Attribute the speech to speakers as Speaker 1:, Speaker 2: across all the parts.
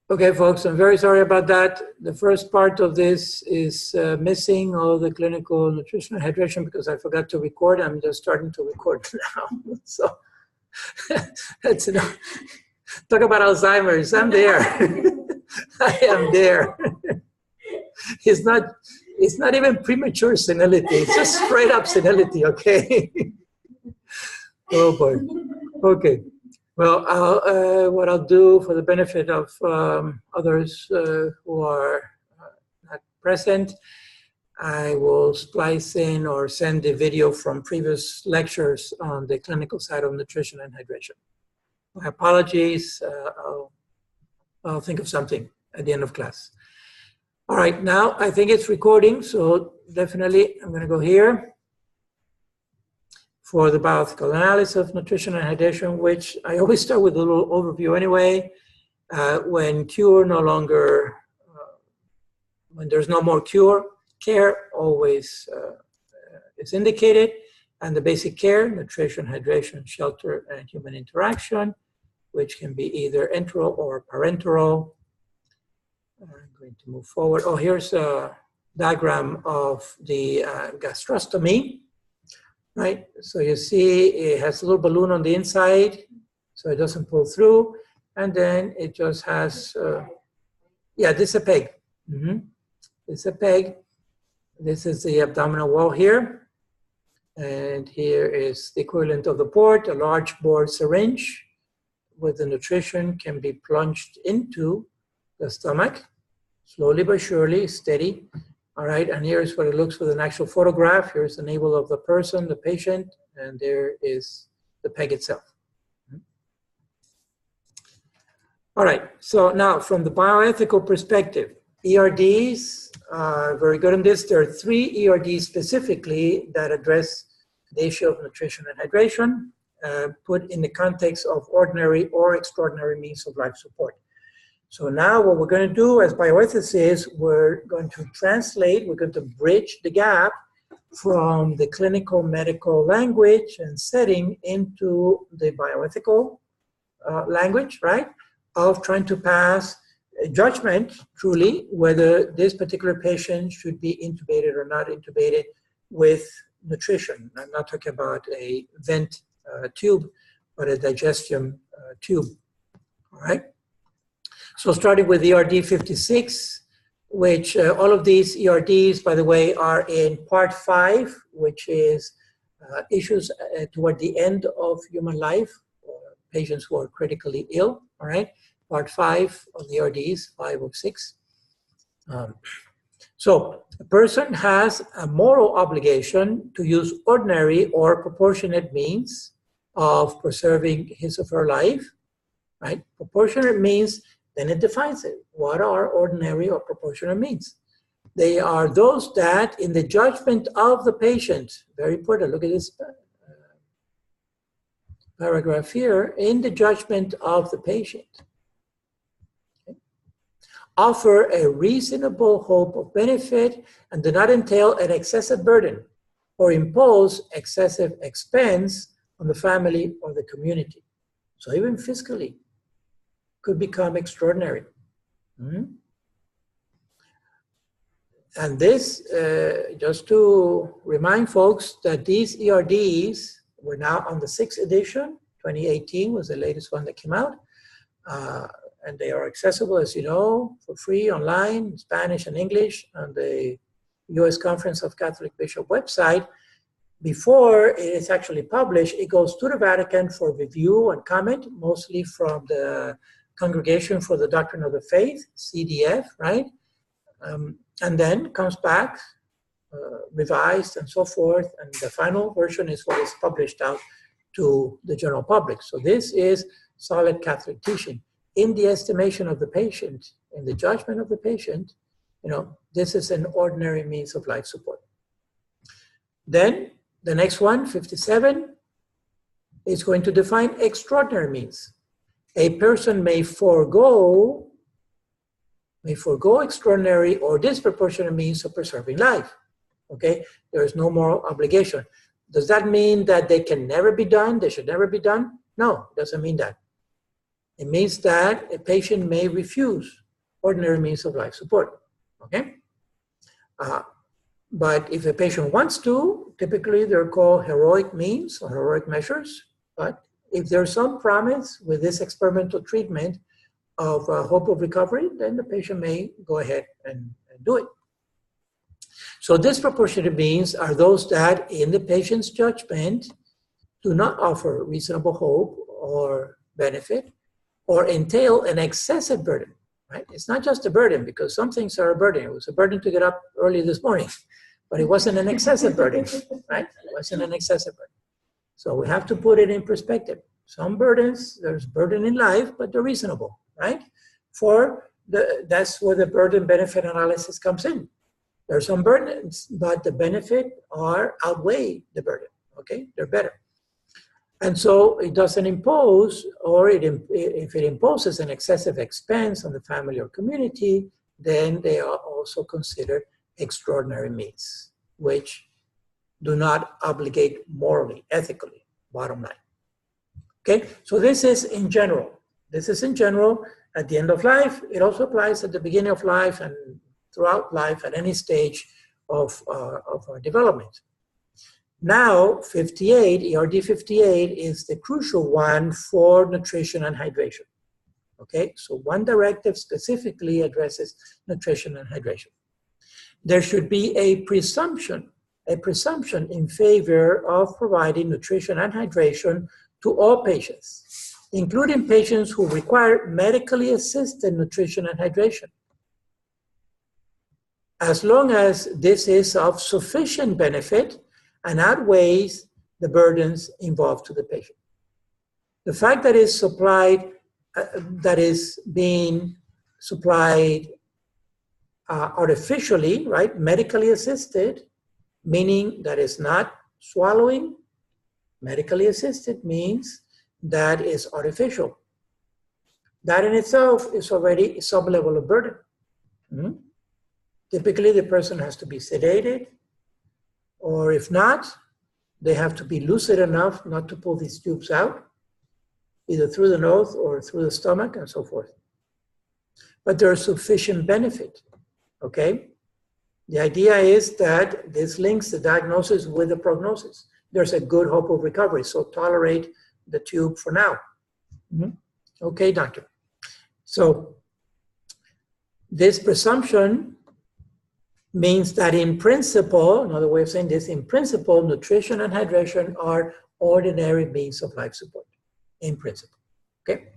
Speaker 1: Okay, folks, I'm very sorry about that. The first part of this is missing all the clinical nutritional hydration because I forgot to record. I'm just starting to record now. So that's enough. Talk about Alzheimer's. I'm there. I am there. It's not even premature senility. It's just straight up senility, okay? Oh boy. Okay. Well, what I'll do for the benefit of others who are not present, I will splice in or send the video from previous lectures on the clinical side of nutrition and hydration. My apologies. I'll think of something at the end of class. All right, now I think it's recording, so definitely I'm going to go here for the bioethical analysis of nutrition and hydration, which I always start with a little overview anyway. When cure no longer, when there's no more cure, care always is indicated, and the basic care, nutrition, hydration, shelter, and human interaction, which can be either enteral or parenteral. I'm going to move forward. Oh, here's a diagram of the gastrostomy. Right, so you see it has a little balloon on the inside, so it doesn't pull through, and then it just has, yeah, this is a peg. It's a peg. This is the abdominal wall here, and here is the equivalent of the port, a large bore syringe with the nutrition can be plunged into the stomach, slowly but surely, steady. All right, and here's what it looks with an actual photograph. Here's the navel of the person, the patient, and there is the peg itself. All right, so now from the bioethical perspective, ERDs are very good in this. There are 3 ERDs specifically that address the issue of nutrition and hydration, put in the context of ordinary or extraordinary means of life support. So now what we're going to do as bioethicists is we're going to translate, we're going to bridge the gap from the clinical medical language and setting into the bioethical language, right? Of trying to pass a judgment, truly, whether this particular patient should be intubated or not intubated with nutrition. I'm not talking about a vent tube, but a digestion tube, all right? So starting with ERD 56, which all of these ERDs, by the way, are in part 5, which is issues toward the end of human life, patients who are critically ill, all right? Part 5 of the ERDs, 5 of 6. So a person has a moral obligation to use ordinary or proportionate means of preserving his or her life, right? Proportionate means, then it defines it. What are ordinary or proportionate means? They are those that, in the judgment of the patient, very important, look at this paragraph here, in the judgment of the patient, okay, offer a reasonable hope of benefit and do not entail an excessive burden or impose excessive expense on the family or the community. So even fiscally, could become extraordinary. And this, just to remind folks that these ERDs were now on the 6th edition, 2018 was the latest one that came out, and they are accessible, as you know, for free online, in Spanish and English, on the U.S. Conference of Catholic Bishops website. Before it is actually published, it goes to the Vatican for review and comment, mostly from the Congregation for the Doctrine of the Faith, CDF, right? And then comes back, revised and so forth, and the final version is what is published out to the general public. So this is solid Catholic teaching. In the estimation of the patient, in the judgment of the patient, you know, this is an ordinary means of life support. Then the next one, 57, is going to define extraordinary means. A person may forego extraordinary or disproportionate means of preserving life. Okay, there is no moral obligation. Does that mean that they can never be done? They should never be done? No, it doesn't mean that. It means that a patient may refuse ordinary means of life support, okay? But if a patient wants to, typically they're called heroic means or heroic measures. But if there's some promise with this experimental treatment of hope of recovery, then the patient may go ahead and do it. So disproportionate means are those that, in the patient's judgment, do not offer reasonable hope or benefit or entail an excessive burden, right? It's not just a burden, because some things are a burden. It was a burden to get up early this morning, but it wasn't an excessive burden, right? It wasn't an excessive burden. So we have to put it in perspective. Some burdens, there's burden in life, but they're reasonable, right? That's where the burden benefit analysis comes in. There are some burdens, but the benefit outweigh the burden, okay? They're better. And so it doesn't impose, or if it imposes an excessive expense on the family or community, then they are also considered extraordinary means, which do not obligate morally, ethically, bottom line. Okay, so this is in general. This is in general at the end of life. It also applies at the beginning of life and throughout life at any stage of our development. Now, 58, ERD 58 is the crucial one for nutrition and hydration. Okay, so one directive specifically addresses nutrition and hydration. There should be a presumption in favor of providing nutrition and hydration to all patients, including patients who require medically assisted nutrition and hydration, as long as this is of sufficient benefit and outweighs the burdens involved to the patient. The fact that it's supplied, that is being supplied artificially, right, medically assisted, meaning that it's not swallowing. Medically assisted means that is artificial. That in itself is already some level of burden. Typically, the person has to be sedated, or if not, they have to be lucid enough not to pull these tubes out, either through the nose or through the stomach and so forth. But there is sufficient benefit, okay? The idea is that this links the diagnosis with the prognosis. There's a good hope of recovery, so tolerate the tube for now. Okay, doctor. So this presumption means that in principle, another way of saying this, in principle, nutrition and hydration are ordinary means of life support, in principle, okay?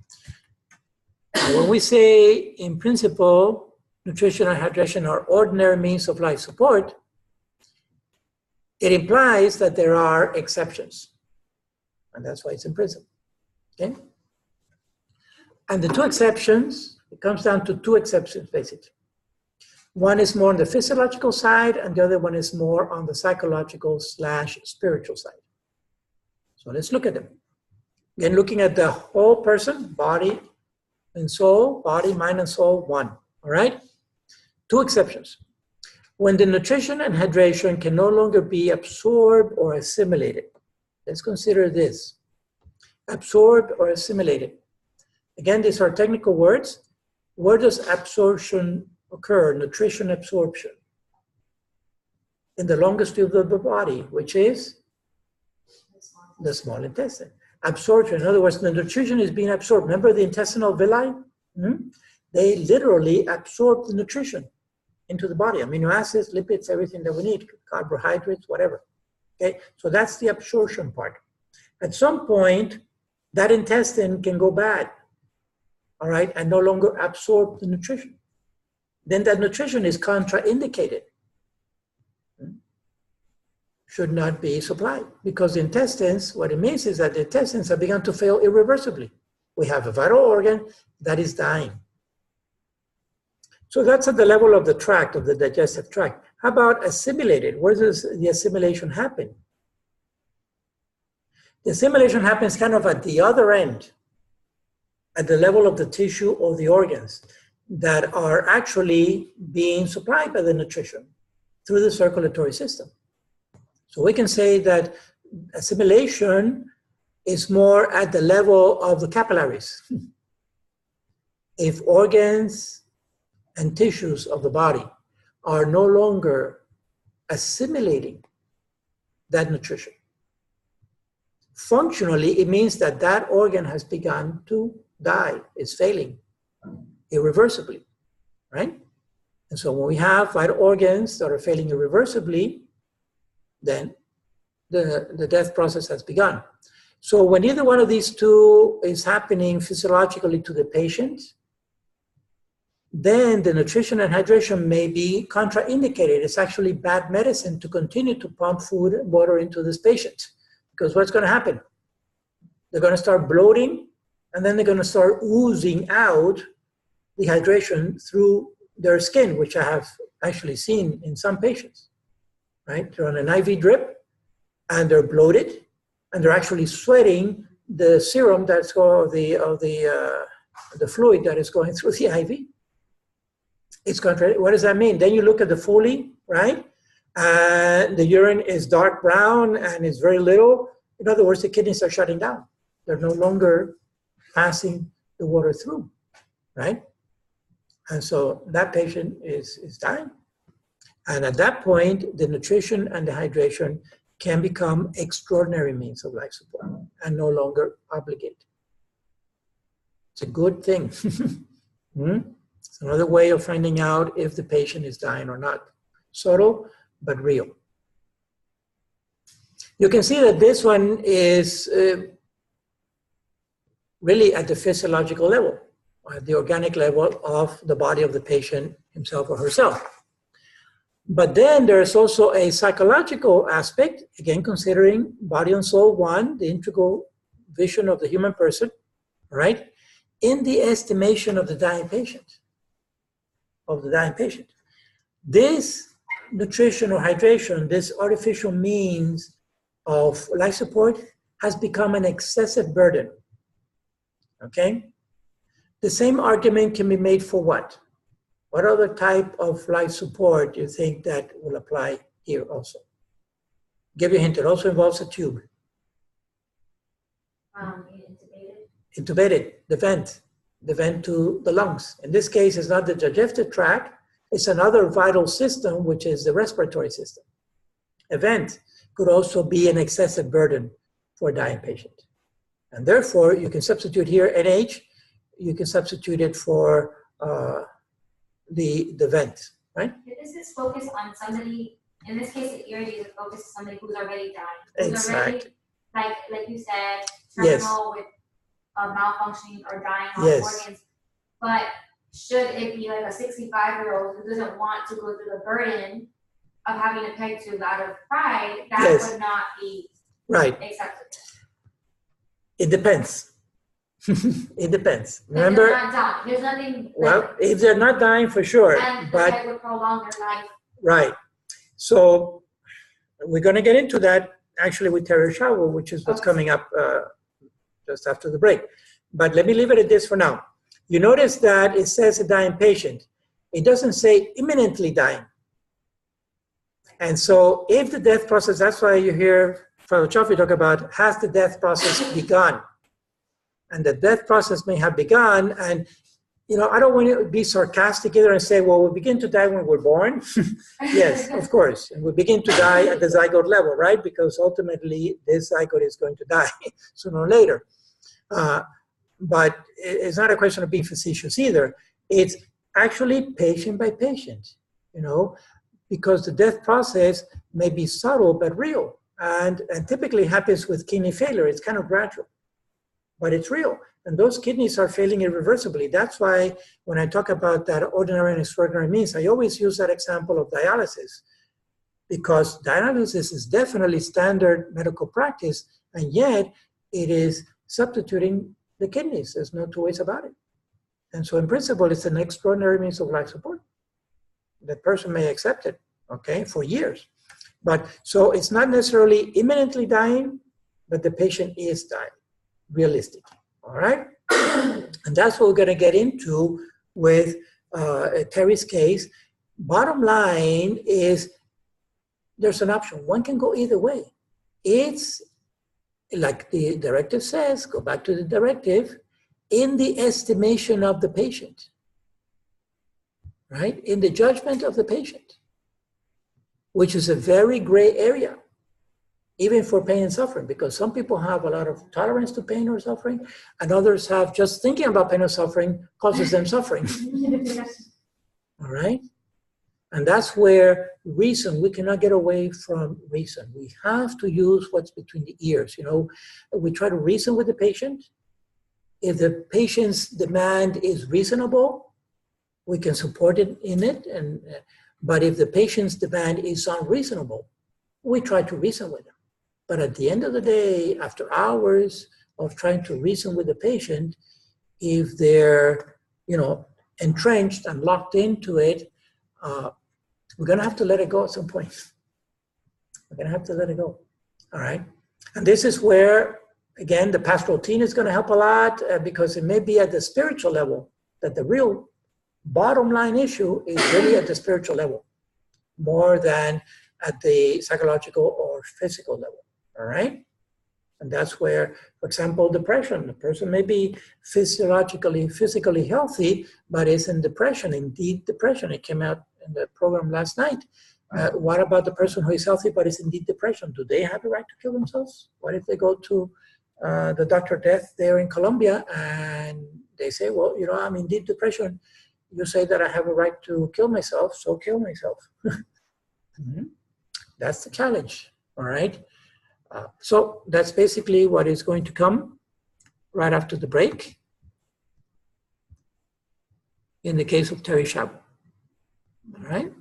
Speaker 1: When we say in principle, nutrition and hydration are ordinary means of life support, it implies that there are exceptions, and that's why it's in principle, okay? And the two exceptions, it comes down to two exceptions, basically. One is more on the physiological side, and the other one is more on the psychological/spiritual side. So let's look at them. Again, looking at the whole person, body and soul, body, mind, and soul, one, all right? Two exceptions. When the nutrition and hydration can no longer be absorbed or assimilated. Let's consider this. Absorbed or assimilated. Again, these are technical words. Where does absorption occur? Nutrition absorption. In the longest tube of the body, which is the small intestine. Absorption, in other words, the nutrition is being absorbed. Remember the intestinal villi? They literally absorb the nutrition into the body. Amino acids, lipids, everything that we need, carbohydrates, whatever. Okay, so that's the absorption part. At some point, that intestine can go bad, all right, and no longer absorb the nutrition. Then that nutrition is contraindicated. Should not be supplied, because the intestines, what it means is that the intestines have begun to fail irreversibly. We have a vital organ that is dying. So that's at the level of the tract, of the digestive tract. How about assimilated? Where does the assimilation happen? The assimilation happens kind of at the other end, at the level of the tissue or the organs that are actually being supplied by the nutrition through the circulatory system. So we can say that assimilation is more at the level of the capillaries, if organs and tissues of the body are no longer assimilating that nutrition, functionally, it means that that organ has begun to die, is failing irreversibly, right? And so when we have vital organs that are failing irreversibly, then the death process has begun. So when either one of these two is happening physiologically to the patient, then the nutrition and hydration may be contraindicated. It's actually bad medicine to continue to pump food and water into this patient. Because what's going to happen? They're going to start bloating, and then they're going to start oozing out dehydration through their skin, which I have actually seen in some patients, right? They're on an IV drip, and they're bloated, and they're actually sweating the serum that's going, the fluid that is going through the IV. It's what does that mean? Then you look at the Foley, right? And the urine is dark brown and it's very little. In other words, the kidneys are shutting down. They're no longer passing the water through, right? And so that patient is dying. And at that point, the nutrition and the hydration can become extraordinary means of life support and no longer obligate. It's a good thing. It's another way of finding out if the patient is dying or not. Subtle, but real. You can see that this one is really at the physiological level, at the organic level of the body of the patient himself or herself. But then there's also a psychological aspect, again, considering body and soul, one, the integral vision of the human person, right? In the estimation of the dying patient, This nutrition or hydration, this artificial means of life support has become an excessive burden, okay? The same argument can be made for what? What other type of life support do you think that will apply here also? Give you a hint, it also involves a tube. Intubated, the vent to the lungs. In this case, it's not the digestive tract, it's another vital system, which is the respiratory system. A vent could also be an excessive burden for a dying patient. And therefore, you can substitute here NH, you can substitute it for the vent, right?
Speaker 2: This is focused on somebody, in this case, the ERD is focused on somebody who's already dying. Who's
Speaker 1: Exactly.
Speaker 2: Already, like you said, terminal with malfunctioning or dying on organs. But should it be like a 65-year-old who doesn't want to go through the burden of having a peg tube out of pride, that would not be acceptable.
Speaker 1: It depends. It depends.
Speaker 2: Remember, they're not dying. There's nothing.
Speaker 1: Well, if they're not dying, for sure.
Speaker 2: And
Speaker 1: but
Speaker 2: that would prolong their life.
Speaker 1: Right. So we're going to get into that actually with Terry Shower, which is what's coming up just after the break. But let me leave it at this for now. You notice that it says a dying patient. It doesn't say imminently dying. And so if the death process, that's why you hear Father Chaffee talk about, has the death process begun? And the death process may have begun. And, you know, I don't want to be sarcastic either and say, well, we begin to die when we're born. Yes, of course. And we begin to die at the zygote level, right? Because ultimately this zygote is going to die sooner or later. But it's not a question of being facetious either. It's actually patient by patient, you know, because the death process may be subtle but real. And typically happens with kidney failure. It's kind of gradual, but it's real. And those kidneys are failing irreversibly. That's why when I talk about that ordinary and extraordinary means, I always use that example of dialysis, because dialysis is definitely standard medical practice, and yet it is substituting the kidneys. There's no two ways about it. And so in principle, it's an extraordinary means of life support. The person may accept it, okay, for years. But so it's not necessarily imminently dying, but the patient is dying, realistically, all right? And that's what we're gonna get into with Terry's case. Bottom line is there's an option. One can go either way. It's like the directive says, go back to the directive. in the estimation of the patient, right? In the judgment of the patient, which is a very gray area, even for pain and suffering, because some people have a lot of tolerance to pain or suffering, and others have just thinking about pain or suffering causes them suffering. All right? And that's where reason, we cannot get away from reason. We have to use what's between the ears. You know, we try to reason with the patient. If the patient's demand is reasonable, we can support it in it. But if the patient's demand is unreasonable, we try to reason with them. But at the end of the day, after hours of trying to reason with the patient, if they're, you know, entrenched and locked into it, we're going to have to let it go at some point. We're going to have to let it go. All right. And this is where, again, the pastoral team is going to help a lot, because it may be at the spiritual level that the real bottom line issue is really at the spiritual level, more than at the psychological or physical level. All right. And that's where, for example, depression. The person may be physiologically, physically healthy, but is in depression, indeed depression. It came out in the program last night. What about the person who is healthy but is indeed depression? Do they have the right to kill themselves? What if they go to the Dr. Death there in Colombia and they say, well, you know, I'm indeed depression. You say that I have a right to kill myself, so kill myself. Mm-hmm. That's the challenge, all right? So that's basically what is going to come right after the break in the case of Terry Schaub. All right.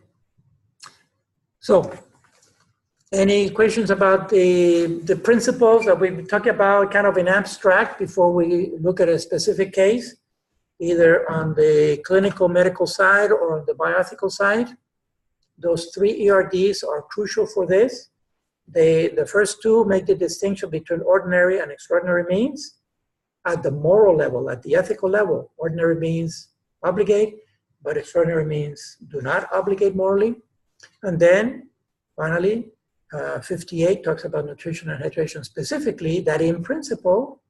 Speaker 1: So any questions about the principles that we talked about kind of in abstract before we look at a specific case, either on the clinical medical side or on the bioethical side? Those three ERDs are crucial for this. The first two make the distinction between ordinary and extraordinary means. At the moral level, at the ethical level, ordinary means obligate, but extraordinary means do not obligate morally. And then, finally, 58 talks about nutrition and hydration specifically, that in principle,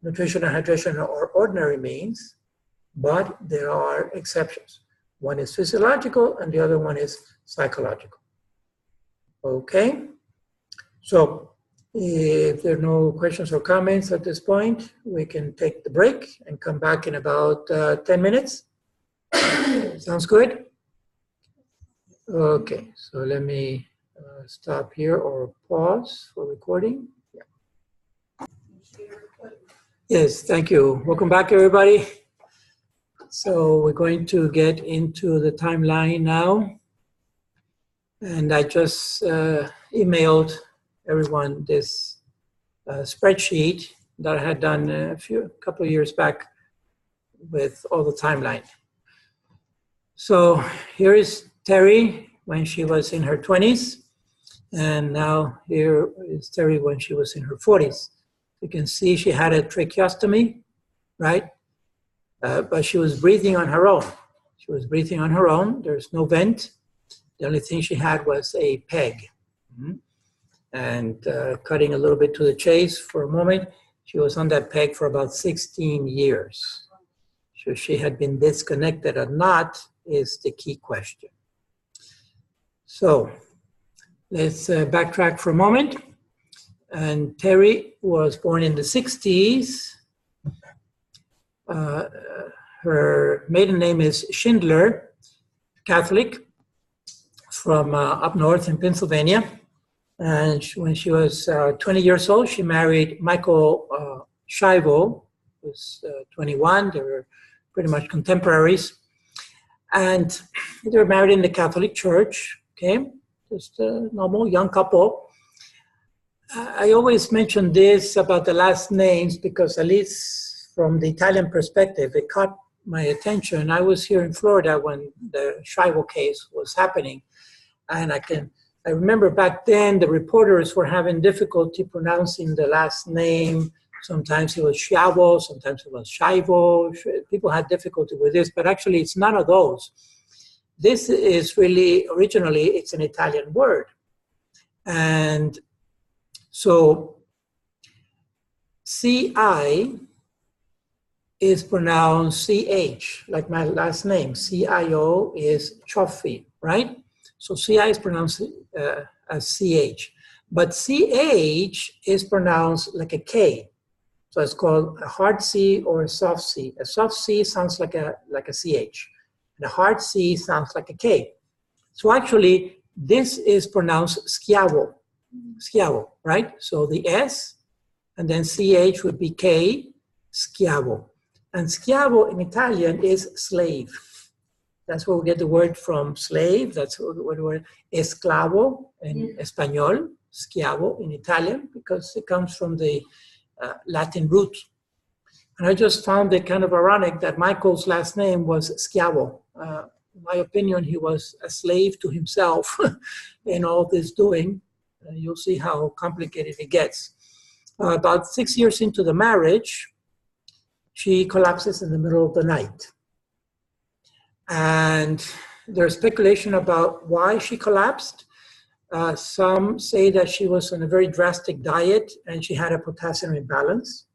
Speaker 1: nutrition and hydration are ordinary means, but there are exceptions. One is physiological and the other one is psychological. Okay, so if there are no questions or comments at this point, we can take the break and come back in about 10 minutes. Sounds good? Okay, so let me stop here or pause for recording. Yeah. Yes, thank you. Welcome back, everybody. So we're going to get into the timeline now. And I just emailed everyone this spreadsheet that I had done a couple of years back with all the timeline. So here is Terry when she was in her 20s, and now here is Terry when she was in her 40s. You can see she had a tracheostomy, right? But she was breathing on her own. She was breathing on her own. There's no vent. The only thing she had was a peg. Mm-hmm. And cutting a little bit to the chase for a moment, she was on that peg for about 16 years. So she had been disconnected or not is the key question. So let's backtrack for a moment. And Terry was born in the 60s. Her maiden name is Schindler, Catholic, from up north in Pennsylvania. And when she was 20 years old, she married Michael Shivo, who was 21. They were pretty much contemporaries. And they were married in the Catholic Church, okay? Just a normal young couple. I always mention this about the last names because at least from the Italian perspective, it caught my attention. I was here in Florida when the Shivo case was happening. And I remember back then the reporters were having difficulty pronouncing the last name. Sometimes it was Shiavo, sometimes it was Shivo. People had difficulty with this, but actually it's none of those. This is really, originally, it's an Italian word. And so CI is pronounced CH, like my last name. CIO is Chofi, right? So CI is pronounced as CH. But CH is pronounced like a K. So it's called a hard C or a soft C. A soft C sounds like a CH. And a hard C sounds like a K. So actually, this is pronounced Schiavo. Schiavo, right? So the S and then CH would be K, Schiavo. And Schiavo in Italian is slave. That's where we get the word from slave. That's what the word esclavo in Espanol, Schiavo in Italian, because it comes from the Latin root. And I just found it kind of ironic that Michael's last name was Schiavo. In my opinion, he was a slave to himself in all this doing. You'll see how complicated it gets. About 6 years into the marriage, she collapses in the middle of the night. And there's speculation about why she collapsed. Some say that she was on a very drastic diet and she had a potassium imbalance,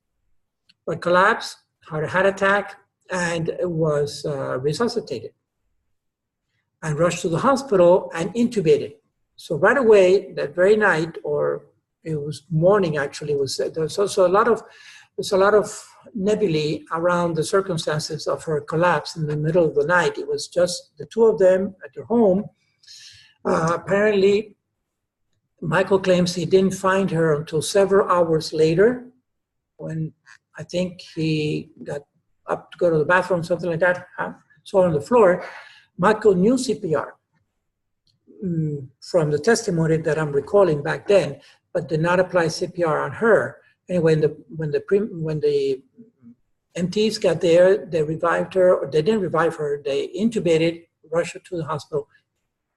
Speaker 1: but collapsed, had a heart attack, and was resuscitated and rushed to the hospital and intubated. So right away, that very night, or it was morning actually, there's also a lot of nebulae around the circumstances of her collapse in the middle of the night. It was just the two of them at their home. Apparently, Michael claims he didn't find her until several hours later, when I think he got up to go to the bathroom, something like that, saw her on the floor. Michael knew CPR from the testimony that I'm recalling back then, but did not apply CPR on her. Anyway, when the MTs got there, they revived her, or they didn't revive her, they intubated, rushed her to the hospital,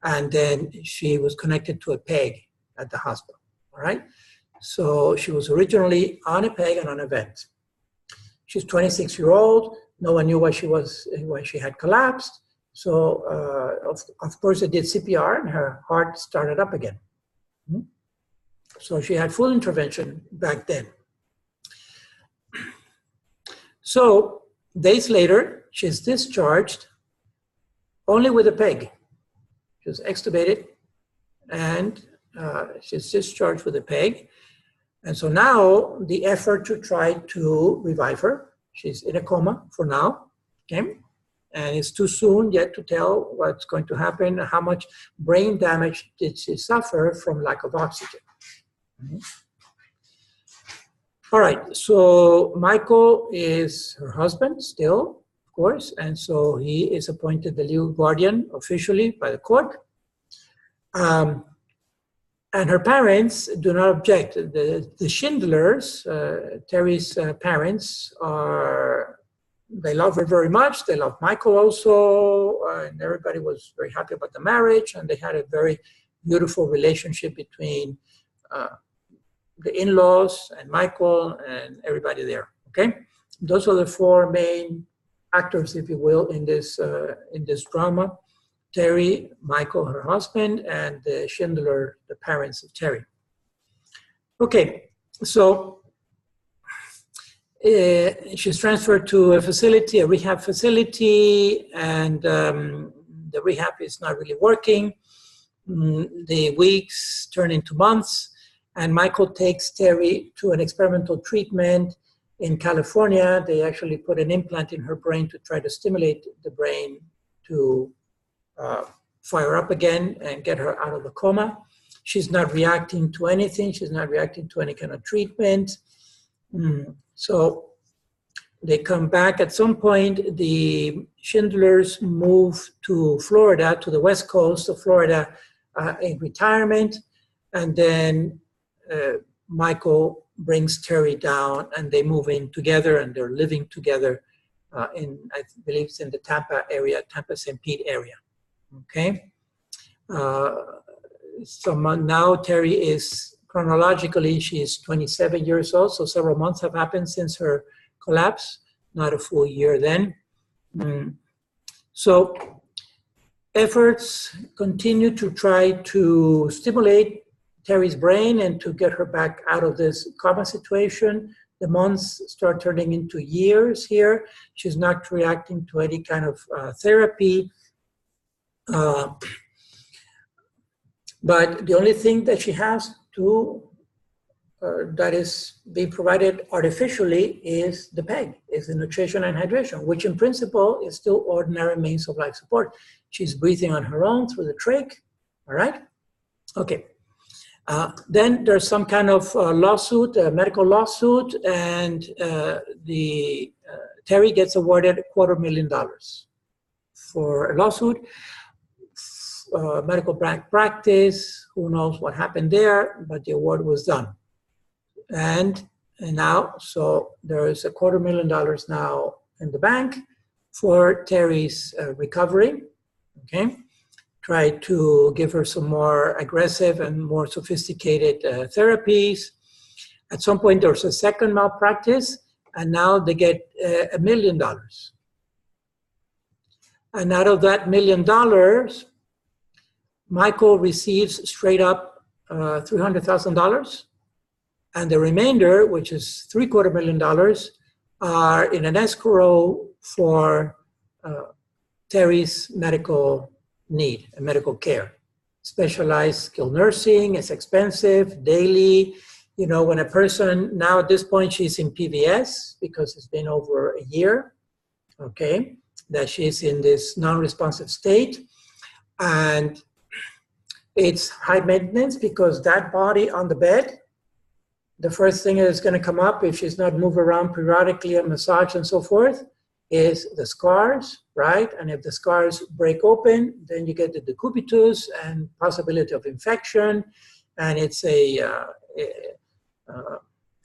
Speaker 1: and then she was connected to a peg at the hospital, all right? So she was originally on a peg and on a vent. She's 26-year-old, no one knew why she had collapsed. So of course they did CPR and her heart started up again. So she had full intervention back then. So days later, she's discharged only with a peg. She was extubated and she's discharged with a peg. And so now the effort to try to revive her, she's in a coma for now, okay? And it's too soon yet to tell what's going to happen, how much brain damage did she suffer from lack of oxygen. All right, so Michael is her husband still, of course, and so he is appointed the legal guardian officially by the court. And her parents do not object. The Schindlers, Terry's parents, they love her very much. They love Michael also, and everybody was very happy about the marriage, and they had a very beautiful relationship between the in-laws and Michael and everybody there, okay? Those are the four main actors, if you will, in this drama. Terry, Michael, her husband, and Schindler, the parents of Terry. Okay, so she's transferred to a facility, a rehab facility, and the rehab is not really working. The weeks turn into months, and Michael takes Terry to an experimental treatment in California. They actually put an implant in her brain to try to stimulate the brain to fire up again and get her out of the coma. She's not reacting to anything. She's not reacting to any kind of treatment. So they come back. At some point, the Schindlers move to Florida, to the west coast of Florida, in retirement. And then Michael brings Terry down and they move in together and they're living together in, I believe it's in the Tampa area, Tampa-St. Pete area. Okay. So now Terry is, chronologically, she is 27 years old, so several months have happened since her collapse, not a full year then. So efforts continue to try to stimulate Terry's brain and to get her back out of this coma situation. The months start turning into years here. She's not reacting to any kind of therapy. But the only thing that she has to that is being provided artificially is the PEG, is the nutrition and hydration, which in principle is still ordinary means of life support. She's breathing on her own through the trach, all right? Okay. Then there's some kind of lawsuit, a medical lawsuit, and Terry gets awarded $250,000 for a lawsuit. Medical practice, who knows what happened there, but the award was done. And now, so there is $250,000 now in the bank for Terry's recovery, okay? Try to give her some more aggressive and more sophisticated therapies. At some point, there's a second malpractice, and now they get $1 million. And out of that $1 million, Michael receives straight up $300,000, and the remainder, which is $750,000, are in an escrow for Terry's medical need and medical care. Specialized skilled nursing is expensive, daily. You know, when a person, now at this point, she's in PVS because it's been over a year, okay, that she's in this non-responsive state. And it's high maintenance because that body on the bed, the first thing that's going to come up if she's not moved around periodically and massaged and so forth is the scars, right? And if the scars break open, then you get the decubitus and possibility of infection. And it's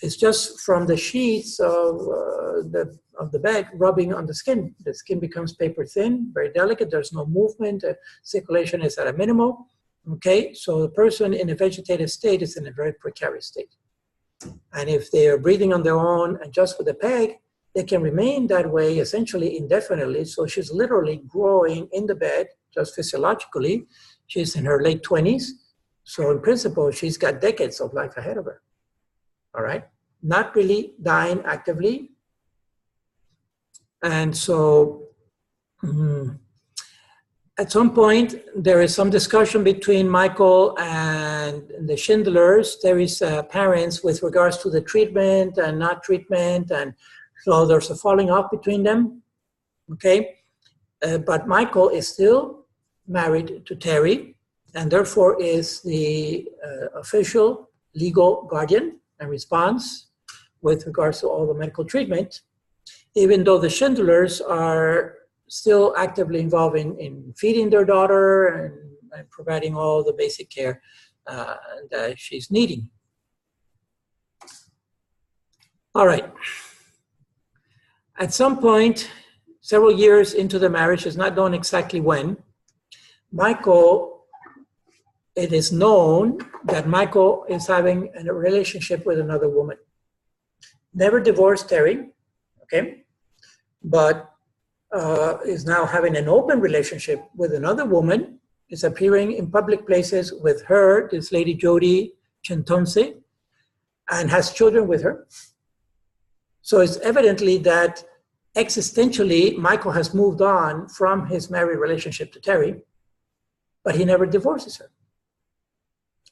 Speaker 1: it's just from the sheets of the bed rubbing on the skin. The skin becomes paper thin, very delicate. There's no movement. Circulation is at a minimal. Okay, so the person in a vegetative state is in a very precarious state. And if they are breathing on their own and just with a PEG, they can remain that way essentially indefinitely. So she's literally growing in the bed, just physiologically. She's in her late 20s. So in principle, she's got decades of life ahead of her. All right, not really dying actively. And so, at some point, there is some discussion between Michael and the Schindlers, Terry's parents, with regards to the treatment and not treatment. And so there's a falling off between them, okay? But Michael is still married to Terry and therefore is the official legal guardian and response with regards to all the medical treatment, even though the Schindlers are still actively involved in feeding their daughter and providing all the basic care that she's needing. All right. At some point, several years into the marriage, it's not known exactly when, it is known that Michael is having a relationship with another woman. Never divorced Terry, okay, but is now having an open relationship with another woman, is appearing in public places with her, this lady Jody Centonce, and has children with her. So it's evidently that existentially, Michael has moved on from his married relationship to Terry, but he never divorces her.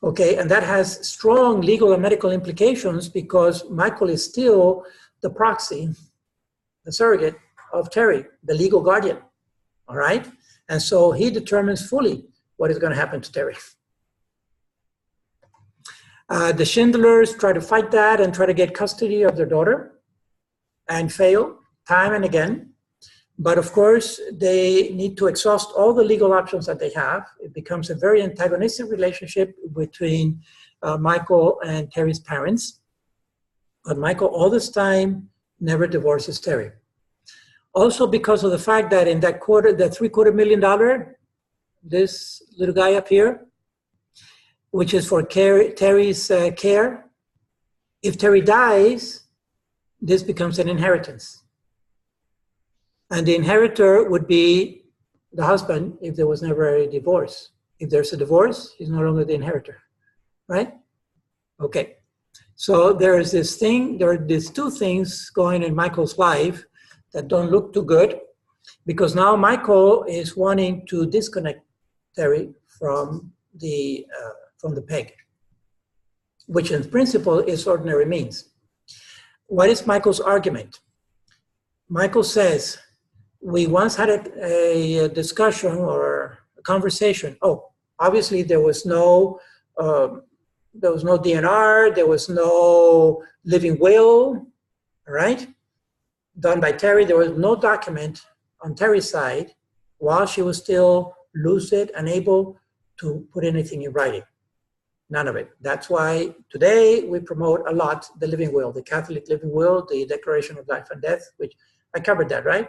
Speaker 1: Okay, and that has strong legal and medical implications because Michael is still the proxy, the surrogate of Terry, the legal guardian, all right? And so he determines fully what is going to happen to Terry. The Schindlers try to fight that and try to get custody of their daughter and fail time and again. But of course, they need to exhaust all the legal options that they have. It becomes a very antagonistic relationship between Michael and Terry's parents. But Michael, all this time, never divorces Terry. Also because of the fact that in that quarter, the $750,000, this little guy up here, which is for Terry's care, if Terry dies, this becomes an inheritance. And the inheritor would be the husband if there was never a divorce. If there's a divorce, he's no longer the inheritor, right? Okay. So there are these two things going in Michael's life that don't look too good, because now Michael is wanting to disconnect Terry from the peg, which in principle is ordinary means. What is Michael's argument? Michael says, we once had a discussion or a conversation. Oh, obviously there was no DNR, there was no living will, all right, done by Terry. There was no document on Terry's side while she was still lucid and able to put anything in writing. None of it. That's why today we promote a lot the living will, the Catholic living will, the Declaration of Life and Death, which I covered that, right?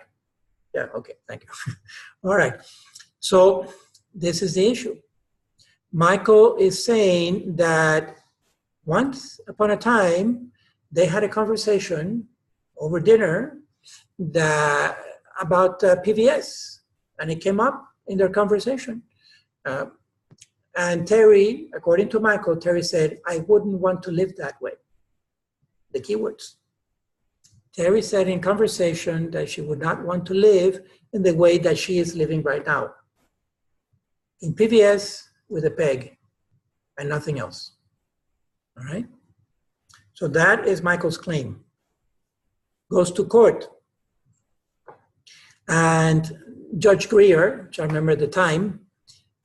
Speaker 1: Yeah, okay, thank you. All right, so this is the issue. Michael is saying that once upon a time, they had a conversation over dinner about PVS, and it came up in their conversation. And Terry, according to Michael, Terry said, I wouldn't want to live that way. The keywords. Terry said in conversation that she would not want to live in the way that she is living right now. In PVS with a peg and nothing else. All right? So that is Michael's claim. Goes to court. And Judge Greer, which I remember at the time,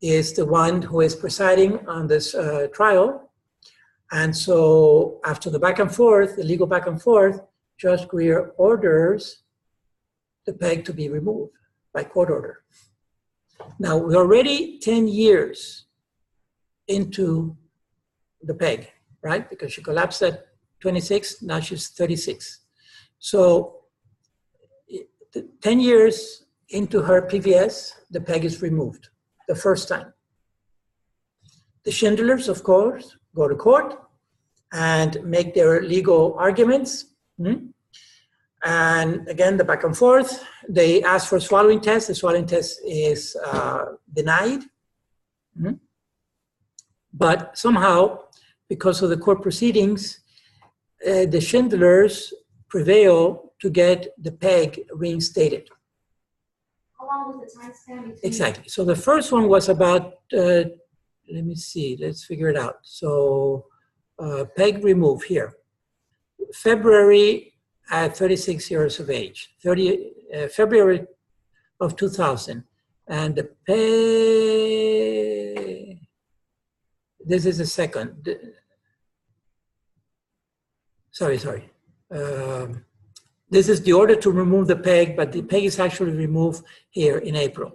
Speaker 1: is the one who is presiding on this trial. And so after the back and forth, the legal back and forth, Judge Greer orders the peg to be removed by court order. Now, we're already 10 years into the peg, right? Because she collapsed at 26, now she's 36. So 10 years into her PVS, the peg is removed the first time. The Schindlers, of course, go to court and make their legal arguments. And again, the back and forth, they ask for a swallowing test. The swallowing test is denied. But somehow, because of the court proceedings, the Schindlers prevail to get the peg reinstated.
Speaker 2: How long was the time span between?
Speaker 1: Exactly. So the first one was about, let me see, let's figure it out. So peg remove here. February at 36 years of age, February of 2000. And the peg, this is the second. Sorry. This is the order to remove the peg, but the peg is actually removed here in April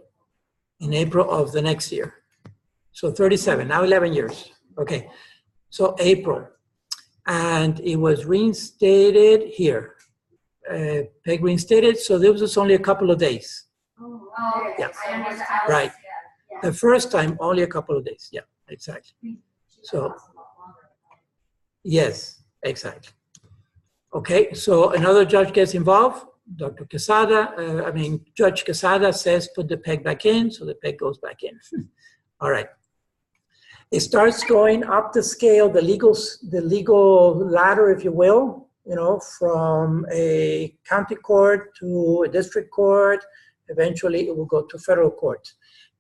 Speaker 1: of the next year. So 37, now 11 years. Okay, so April. And it was reinstated here. Peg reinstated, so there was only a couple of days.
Speaker 2: Oh,
Speaker 1: yeah.
Speaker 2: Right.
Speaker 1: Yeah. The first time, only a couple of days. Yeah, exactly. So, yes, exactly. Okay, so another judge gets involved, Dr. Quesada, Judge Quesada says, put the peg back in, so the peg goes back in. All right. It starts going up the scale, the legal ladder, if you will, from a county court to a district court. Eventually, it will go to federal court,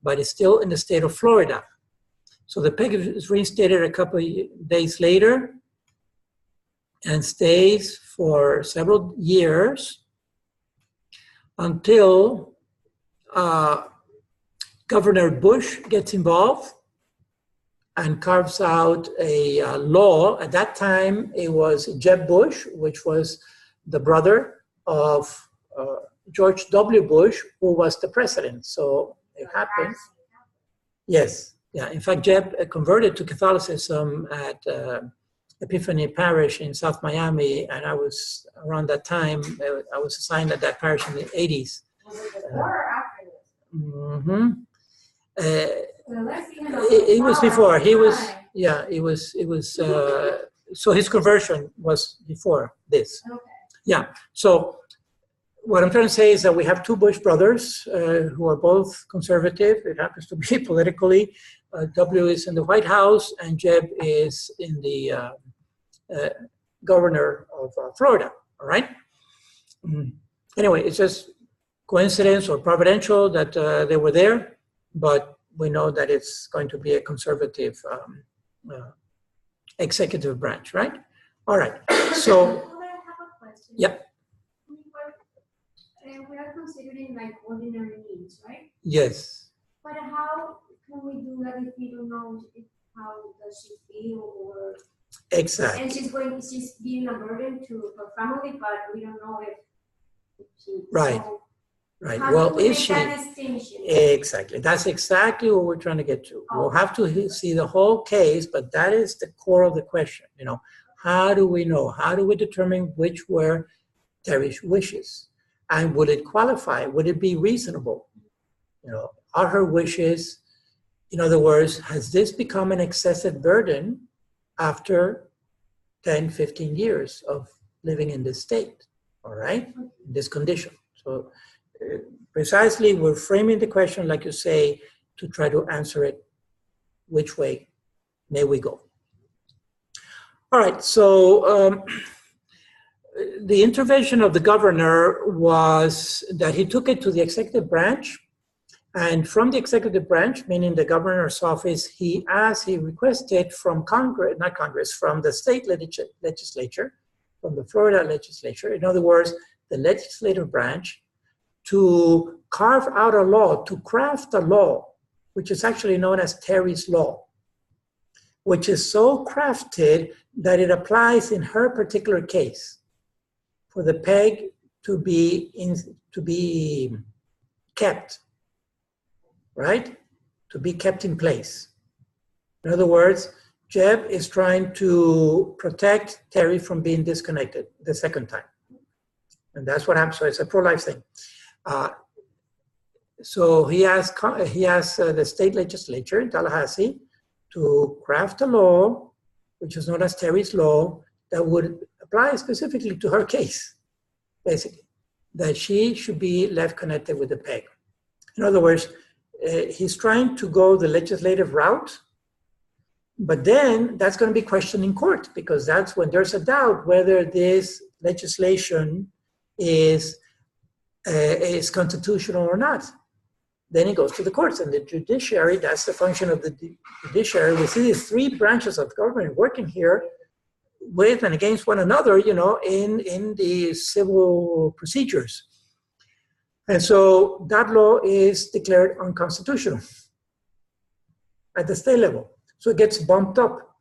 Speaker 1: but it's still in the state of Florida. So the peg is reinstated a couple of days later and stays for several years until Governor Bush gets involved and carves out a law. At that time, it was Jeb Bush, which was the brother of George W. Bush, who was the president. So it happened. Yes. Yeah. In fact, Jeb converted to Catholicism at Epiphany Parish in South Miami, and I was around that time. I was assigned at that parish in the 80s.
Speaker 2: Was it before or after this?
Speaker 1: It was before. He was, yeah. It was. So his conversion was before this.
Speaker 2: Okay.
Speaker 1: Yeah. So what I'm trying to say is that we have two Bush brothers who are both conservative. It happens to be politically. W is in the White House, and Jeb is in the governor of Florida, all right? Anyway, it's just coincidence or providential that they were there, but we know that it's going to be a conservative executive branch, right? All right, so.
Speaker 2: I have a question.
Speaker 1: Yep.
Speaker 2: We are considering like ordinary needs, right?
Speaker 1: Yes.
Speaker 2: But how can we do that if we don't know how does she feel or?
Speaker 1: Exactly.
Speaker 2: And she's being a burden to her family, but we don't know if she.
Speaker 1: Right.
Speaker 2: So
Speaker 1: right.
Speaker 2: how
Speaker 1: Well,
Speaker 2: do we
Speaker 1: is
Speaker 2: make
Speaker 1: she?
Speaker 2: that distinction?
Speaker 1: Exactly. That's exactly what we're trying to get to. We'll have to see the whole case, but that is the core of the question. You know, how do we know? How do we determine which were Terry's wishes? And would it qualify? Would it be reasonable? You know, are her wishes, in other words, has this become an excessive burden after 10, 15 years of living in this state, all right, in this condition? So precisely, we're framing the question, like you say, to try to answer it, which way may we go? All right, so the intervention of the governor was that he took it to the executive branch, and from the executive branch, meaning the governor's office, he requested from Congress, not Congress, from the state legislature, from the Florida legislature, in other words, the legislative branch, to carve out a law, to craft a law, which is actually known as Terry's Law, which is so crafted that it applies in her particular case for the PEG to be kept, right? To be kept in place. In other words, Jeb is trying to protect Terry from being disconnected the second time. And that's what happened. So it's a pro-life thing. So he asked the state legislature in Tallahassee to craft a law, which is known as Terry's Law, that would apply specifically to her case, basically, that she should be left connected with the PEG. In other words, he's trying to go the legislative route, but then that's going to be questioned in court, because that's when there's a doubt whether this legislation is constitutional or not. Then it goes to the courts, and the judiciary, that's the function of the judiciary. We see these three branches of government working here with and against one another, you know, in the civil procedures. And so that law is declared unconstitutional at the state level. So it gets bumped up.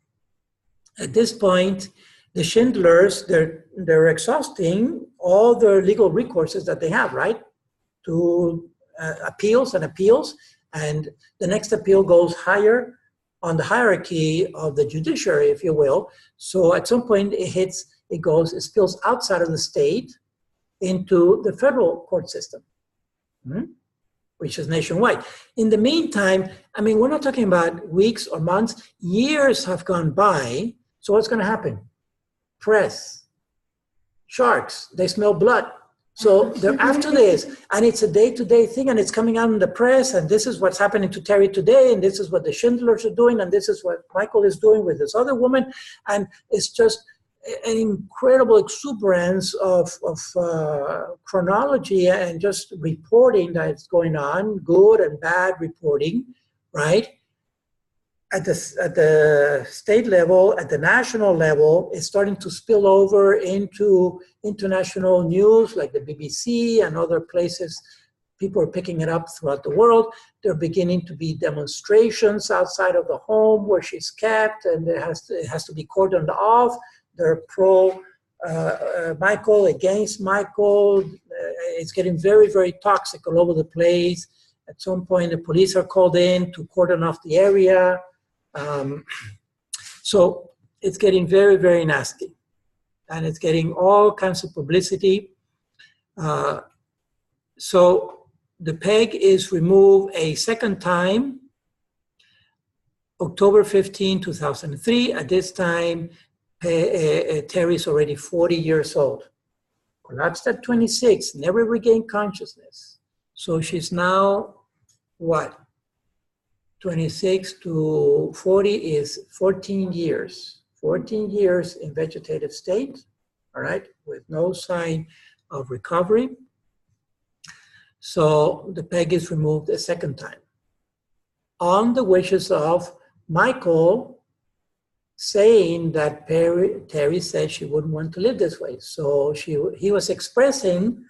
Speaker 1: At this point, the Schindlers, they're exhausting all their legal recourses that they have, right? To appeals, and the next appeal goes higher on the hierarchy of the judiciary, if you will. So at some point it spills outside of the state into the federal court system, which is nationwide. In the meantime, I mean, we're not talking about weeks or months, years have gone by. So what's going to happen? Press, sharks, they smell blood. So they're after this, and it's a day-to-day thing, and it's coming out in the press, and this is what's happening to Terry today, and this is what the Schindlers are doing, and this is what Michael is doing with this other woman, and it's just an incredible exuberance of chronology and just reporting that's going on, good and bad reporting, right? At the state level, at the national level, it's starting to spill over into international news like the BBC and other places. People are picking it up throughout the world. There are beginning to be demonstrations outside of the home where she's kept, and it has to be cordoned off. They're pro Michael, against Michael. It's getting very, very toxic all over the place. At some point, the police are called in to cordon off the area. So it's getting very, very nasty, and it's getting all kinds of publicity. So the PEG is removed a second time, October 15, 2003. At this time, Terry's already 40 years old. Collapsed at 26, never regained consciousness. So she's now, what? 26 to 40 is 14 years. 14 years in vegetative state, all right, with no sign of recovery. So the peg is removed a second time on the wishes of Michael, saying that Terry said she wouldn't want to live this way. So he was expressing,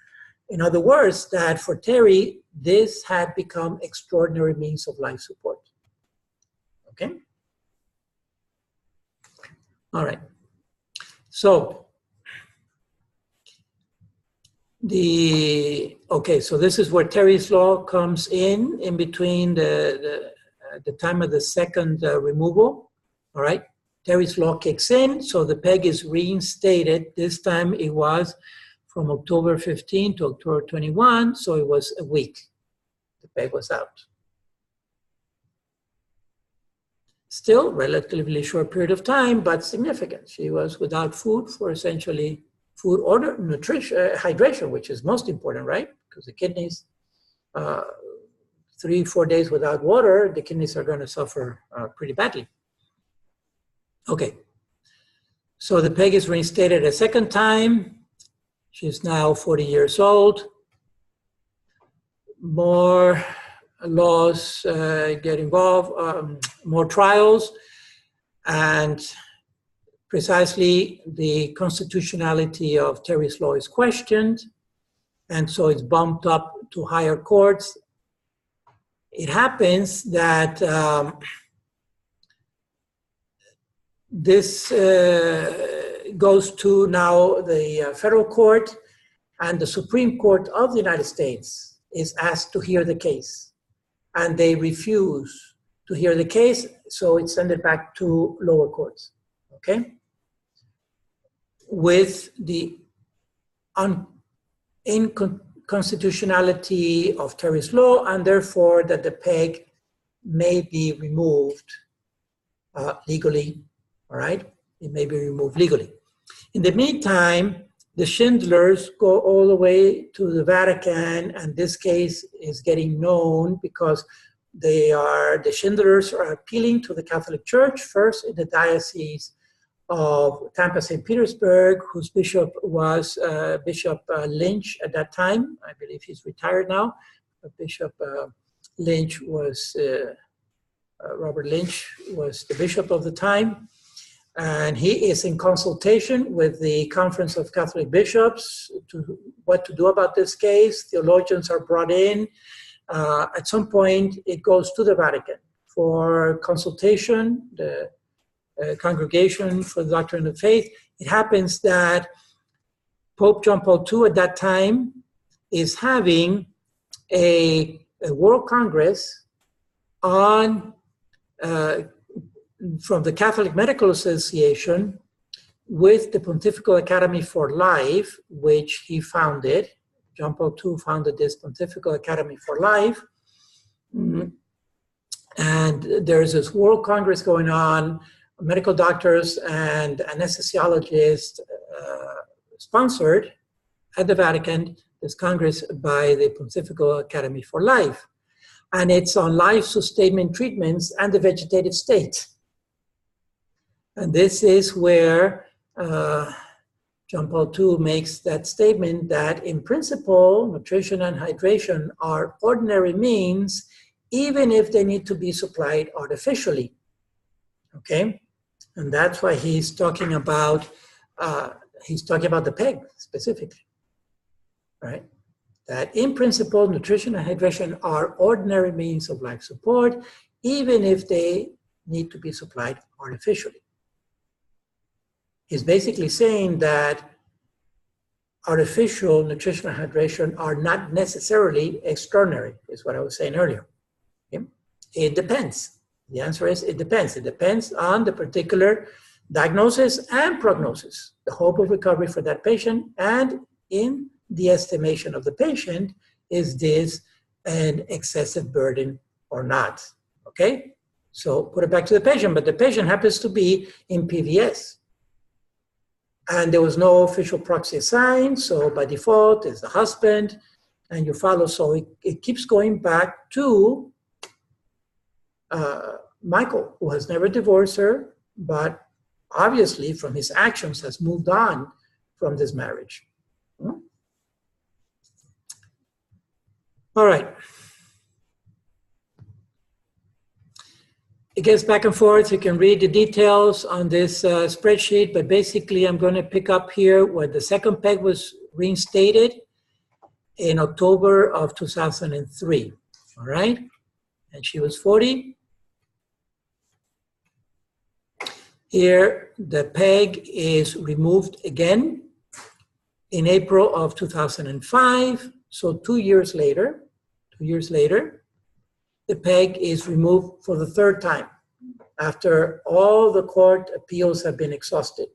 Speaker 1: in other words, that for Terry, this had become extraordinary means of life support. Okay? All right. So so this is where Terry's law comes in between the time of the second removal. All right. Terry's law kicks in, so the peg is reinstated. This time it was from October 15 to October 21, so it was a week. The peg was out. Still, relatively short period of time, but significant. She was without food for essentially food or nutrition, hydration, which is most important, right? Because the kidneys, 3-4 days without water, the kidneys are going to suffer pretty badly. Okay, so the peg is reinstated a second time. She's now 40 years old. More laws get involved, more trials, and precisely the constitutionality of Terry's law is questioned, and so it's bumped up to higher courts. It happens that this goes to now the federal court, and the Supreme Court of the United States is asked to hear the case, and they refuse to hear the case, so it's sent it back to lower courts, okay? With the inconstitutionality of Terry's law, and therefore that the peg may be removed legally, all right? It may be removed legally. In the meantime, the Schindlers go all the way to the Vatican, and this case is getting known because the Schindlers are appealing to the Catholic Church, first in the Diocese of Tampa, St. Petersburg, whose bishop was Bishop Lynch at that time. I believe he's retired now. Bishop Lynch was, Robert Lynch was the bishop of the time. And he is in consultation with the Conference of Catholic Bishops to what to do about this case. Theologians are brought in. At some point, it goes to the Vatican for consultation, the Congregation for the Doctrine of Faith. It happens that Pope John Paul II at that time is having a World Congress on from the Catholic Medical Association with the Pontifical Academy for Life, which he founded. John Paul II founded this Pontifical Academy for Life. And there's this World Congress going on, medical doctors and anesthesiologists sponsored at the Vatican, this Congress by the Pontifical Academy for Life. And it's on life sustainment treatments and the vegetative state. And this is where John Paul II makes that statement that in principle, nutrition and hydration are ordinary means, even if they need to be supplied artificially, okay? And that's why he's talking about the peg specifically, right? That in principle, nutrition and hydration are ordinary means of life support, even if they need to be supplied artificially. He's basically saying that artificial nutrition and hydration are not necessarily extraordinary, is what I was saying earlier. Okay? It depends. The answer is it depends. It depends on the particular diagnosis and prognosis, the hope of recovery for that patient, and in the estimation of the patient, is this an excessive burden or not? Okay? So put it back to the patient, but the patient happens to be in PVS. And there was no official proxy assigned, so by default, it's the husband, and you follow. So it keeps going back to Michael, who has never divorced her, but obviously from his actions has moved on from this marriage. All right. It gets back and forth. You can read the details on this spreadsheet, but basically I'm going to pick up here where the second peg was reinstated in October of 2003. All right. And she was 40. Here, the peg is removed again in April of 2005. So 2 years later, the peg is removed for the third time after all the court appeals have been exhausted,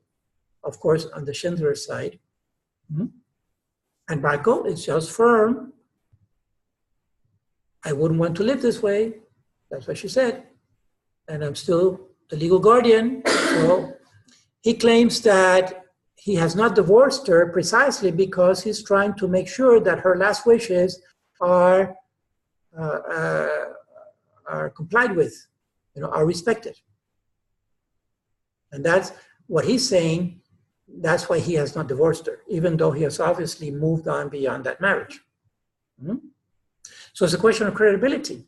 Speaker 1: of course, on the Schindler side. And Michael is just firm. I wouldn't want to live this way. That's what she said. And I'm still the legal guardian. So he claims that he has not divorced her precisely because he's trying to make sure that her last wishes are complied with, are respected. And that's what he's saying. That's why he has not divorced her, even though he has obviously moved on beyond that marriage. So it's a question of credibility.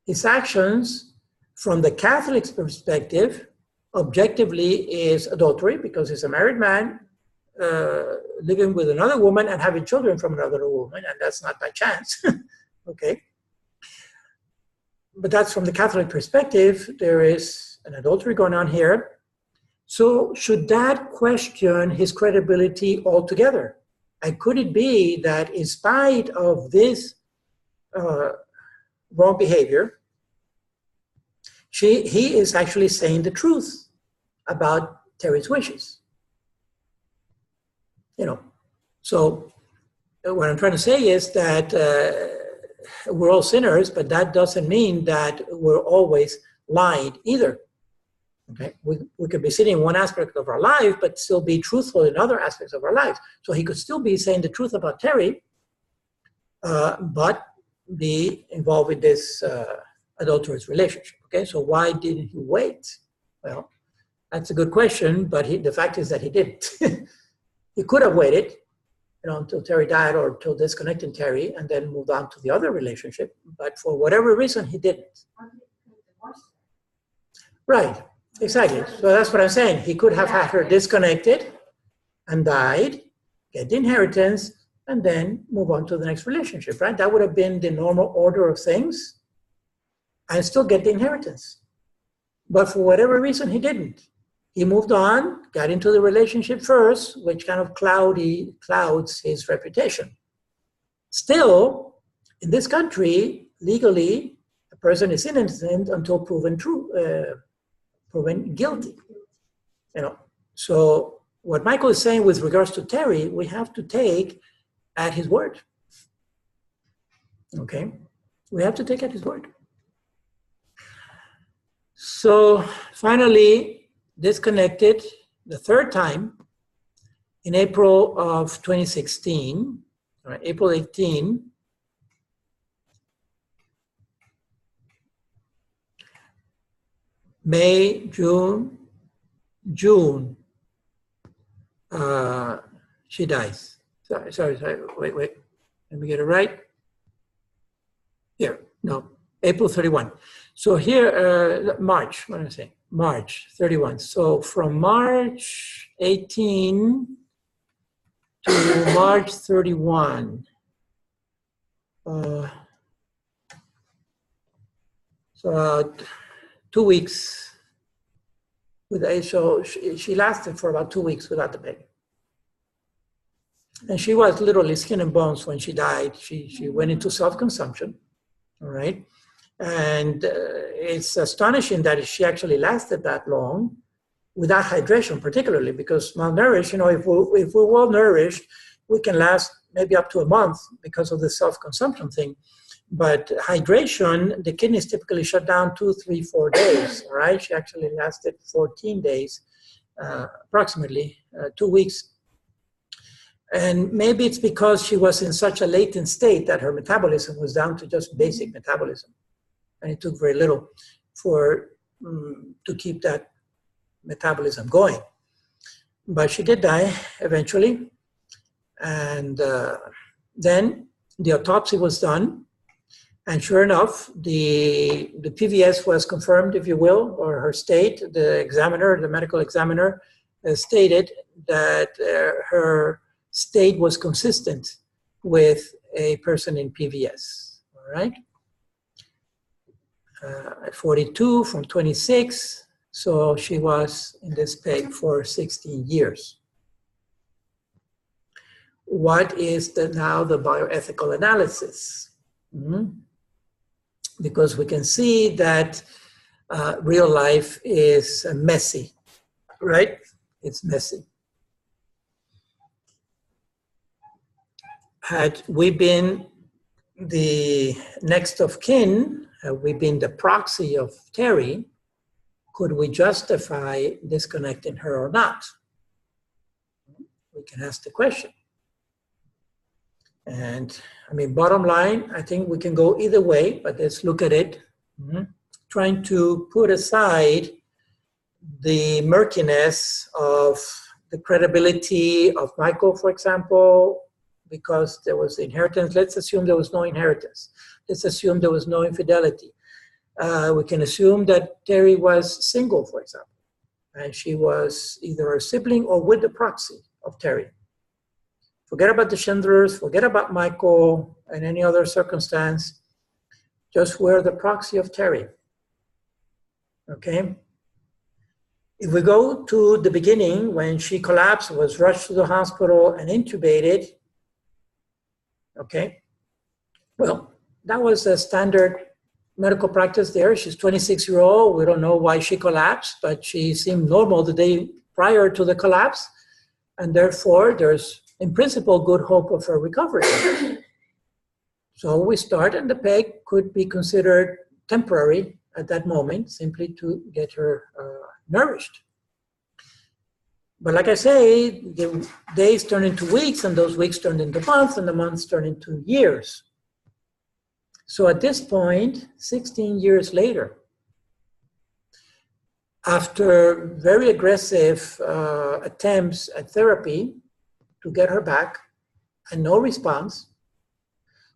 Speaker 1: His actions, from the Catholic's perspective, objectively is adultery because he's a married man living with another woman and having children from another woman, and that's not by chance. Okay. But that's from the Catholic perspective. There is an adultery going on here. So should that question his credibility altogether? And could it be that in spite of this wrong behavior, he is actually saying the truth about Terry's wishes? So what I'm trying to say is that we're all sinners, but that doesn't mean that we're always lying either. Okay, we could be sinning in one aspect of our life, but still be truthful in other aspects of our lives. So he could still be saying the truth about Terry, but be involved with this adulterous relationship. Okay, so why didn't he wait? Well, that's a good question, but the fact is that he didn't. He could have waited, until Terry died or until disconnecting Terry and then moved on to the other relationship. But for whatever reason, he didn't. Right, exactly. So that's what I'm saying. He could have had her disconnected and died, get the inheritance, and then move on to the next relationship, right? That would have been the normal order of things and still get the inheritance. But for whatever reason, he didn't. He moved on, got into the relationship first, which kind of clouds his reputation. Still, in this country, legally, a person is innocent until proven guilty. So what Michael is saying with regards to Terry, we have to take at his word. Okay, we have to take at his word. So finally, disconnected the third time in April of 2016, April 18. May, June, she dies. Sorry, wait. Let me get it right. Here, no, April 31. So here, March, what did I say? March 31. So from March 18 to March 31, so 2 weeks. So she lasted for about 2 weeks without the baby. And she was literally skin and bones when she died. She went into self-consumption, all right? And it's astonishing that she actually lasted that long without hydration, particularly because malnourished, if we're well nourished, we can last maybe up to a month because of the self-consumption thing. But hydration, the kidneys typically shut down 2, 3, 4 days, all right? She actually lasted 14 days, approximately 2 weeks. And maybe it's because she was in such a latent state that her metabolism was down to just basic metabolism. And it took very little to keep that metabolism going. But she did die eventually. And then the autopsy was done. And sure enough, the PVS was confirmed, if you will, or her state. The examiner, the medical examiner, stated that her state was consistent with a person in PVS, all right? At 42 from 26, so she was in this PEG for 16 years. What is now the bioethical analysis? Because we can see that real life is messy, right? It's messy. Had we been the next of kin, had we been the proxy of Terry, could we justify disconnecting her or not? We can ask the question. And I mean, bottom line, I think we can go either way, but let's look at it. Trying to put aside the murkiness of the credibility of Michael, for example, because there was inheritance. Let's assume there was no inheritance. Let's assume there was no infidelity. We can assume that Terry was single, for example, and she was either a sibling or with the proxy of Terry. Forget about the Schindlers, forget about Michael and any other circumstance. Just we're the proxy of Terry. Okay? If we go to the beginning, when she collapsed, was rushed to the hospital and intubated, okay? Well, that was a standard medical practice there. She's 26-year-old. We don't know why she collapsed, but she seemed normal the day prior to the collapse. And therefore, there's, in principle, good hope of her recovery. So we start, and the PEG could be considered temporary at that moment, simply to get her nourished. But like I say, the days turn into weeks, and those weeks turn into months, and the months turn into years. So at this point, 16 years later, after very aggressive attempts at therapy to get her back and no response,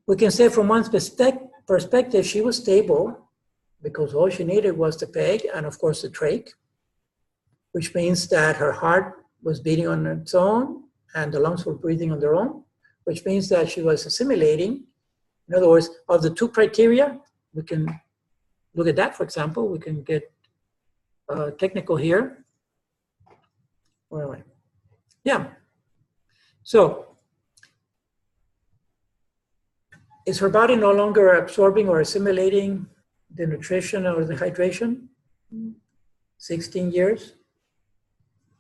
Speaker 1: we can say from one perspective, she was stable because all she needed was the PEG and of course the trach, which means that her heart was beating on its own and the lungs were breathing on their own, which means that she was assimilating. In other words, of the two criteria, we can look at that, for example. We can get technical here. Where am I? Yeah. So, is her body no longer absorbing or assimilating the nutrition or the hydration? 16 years.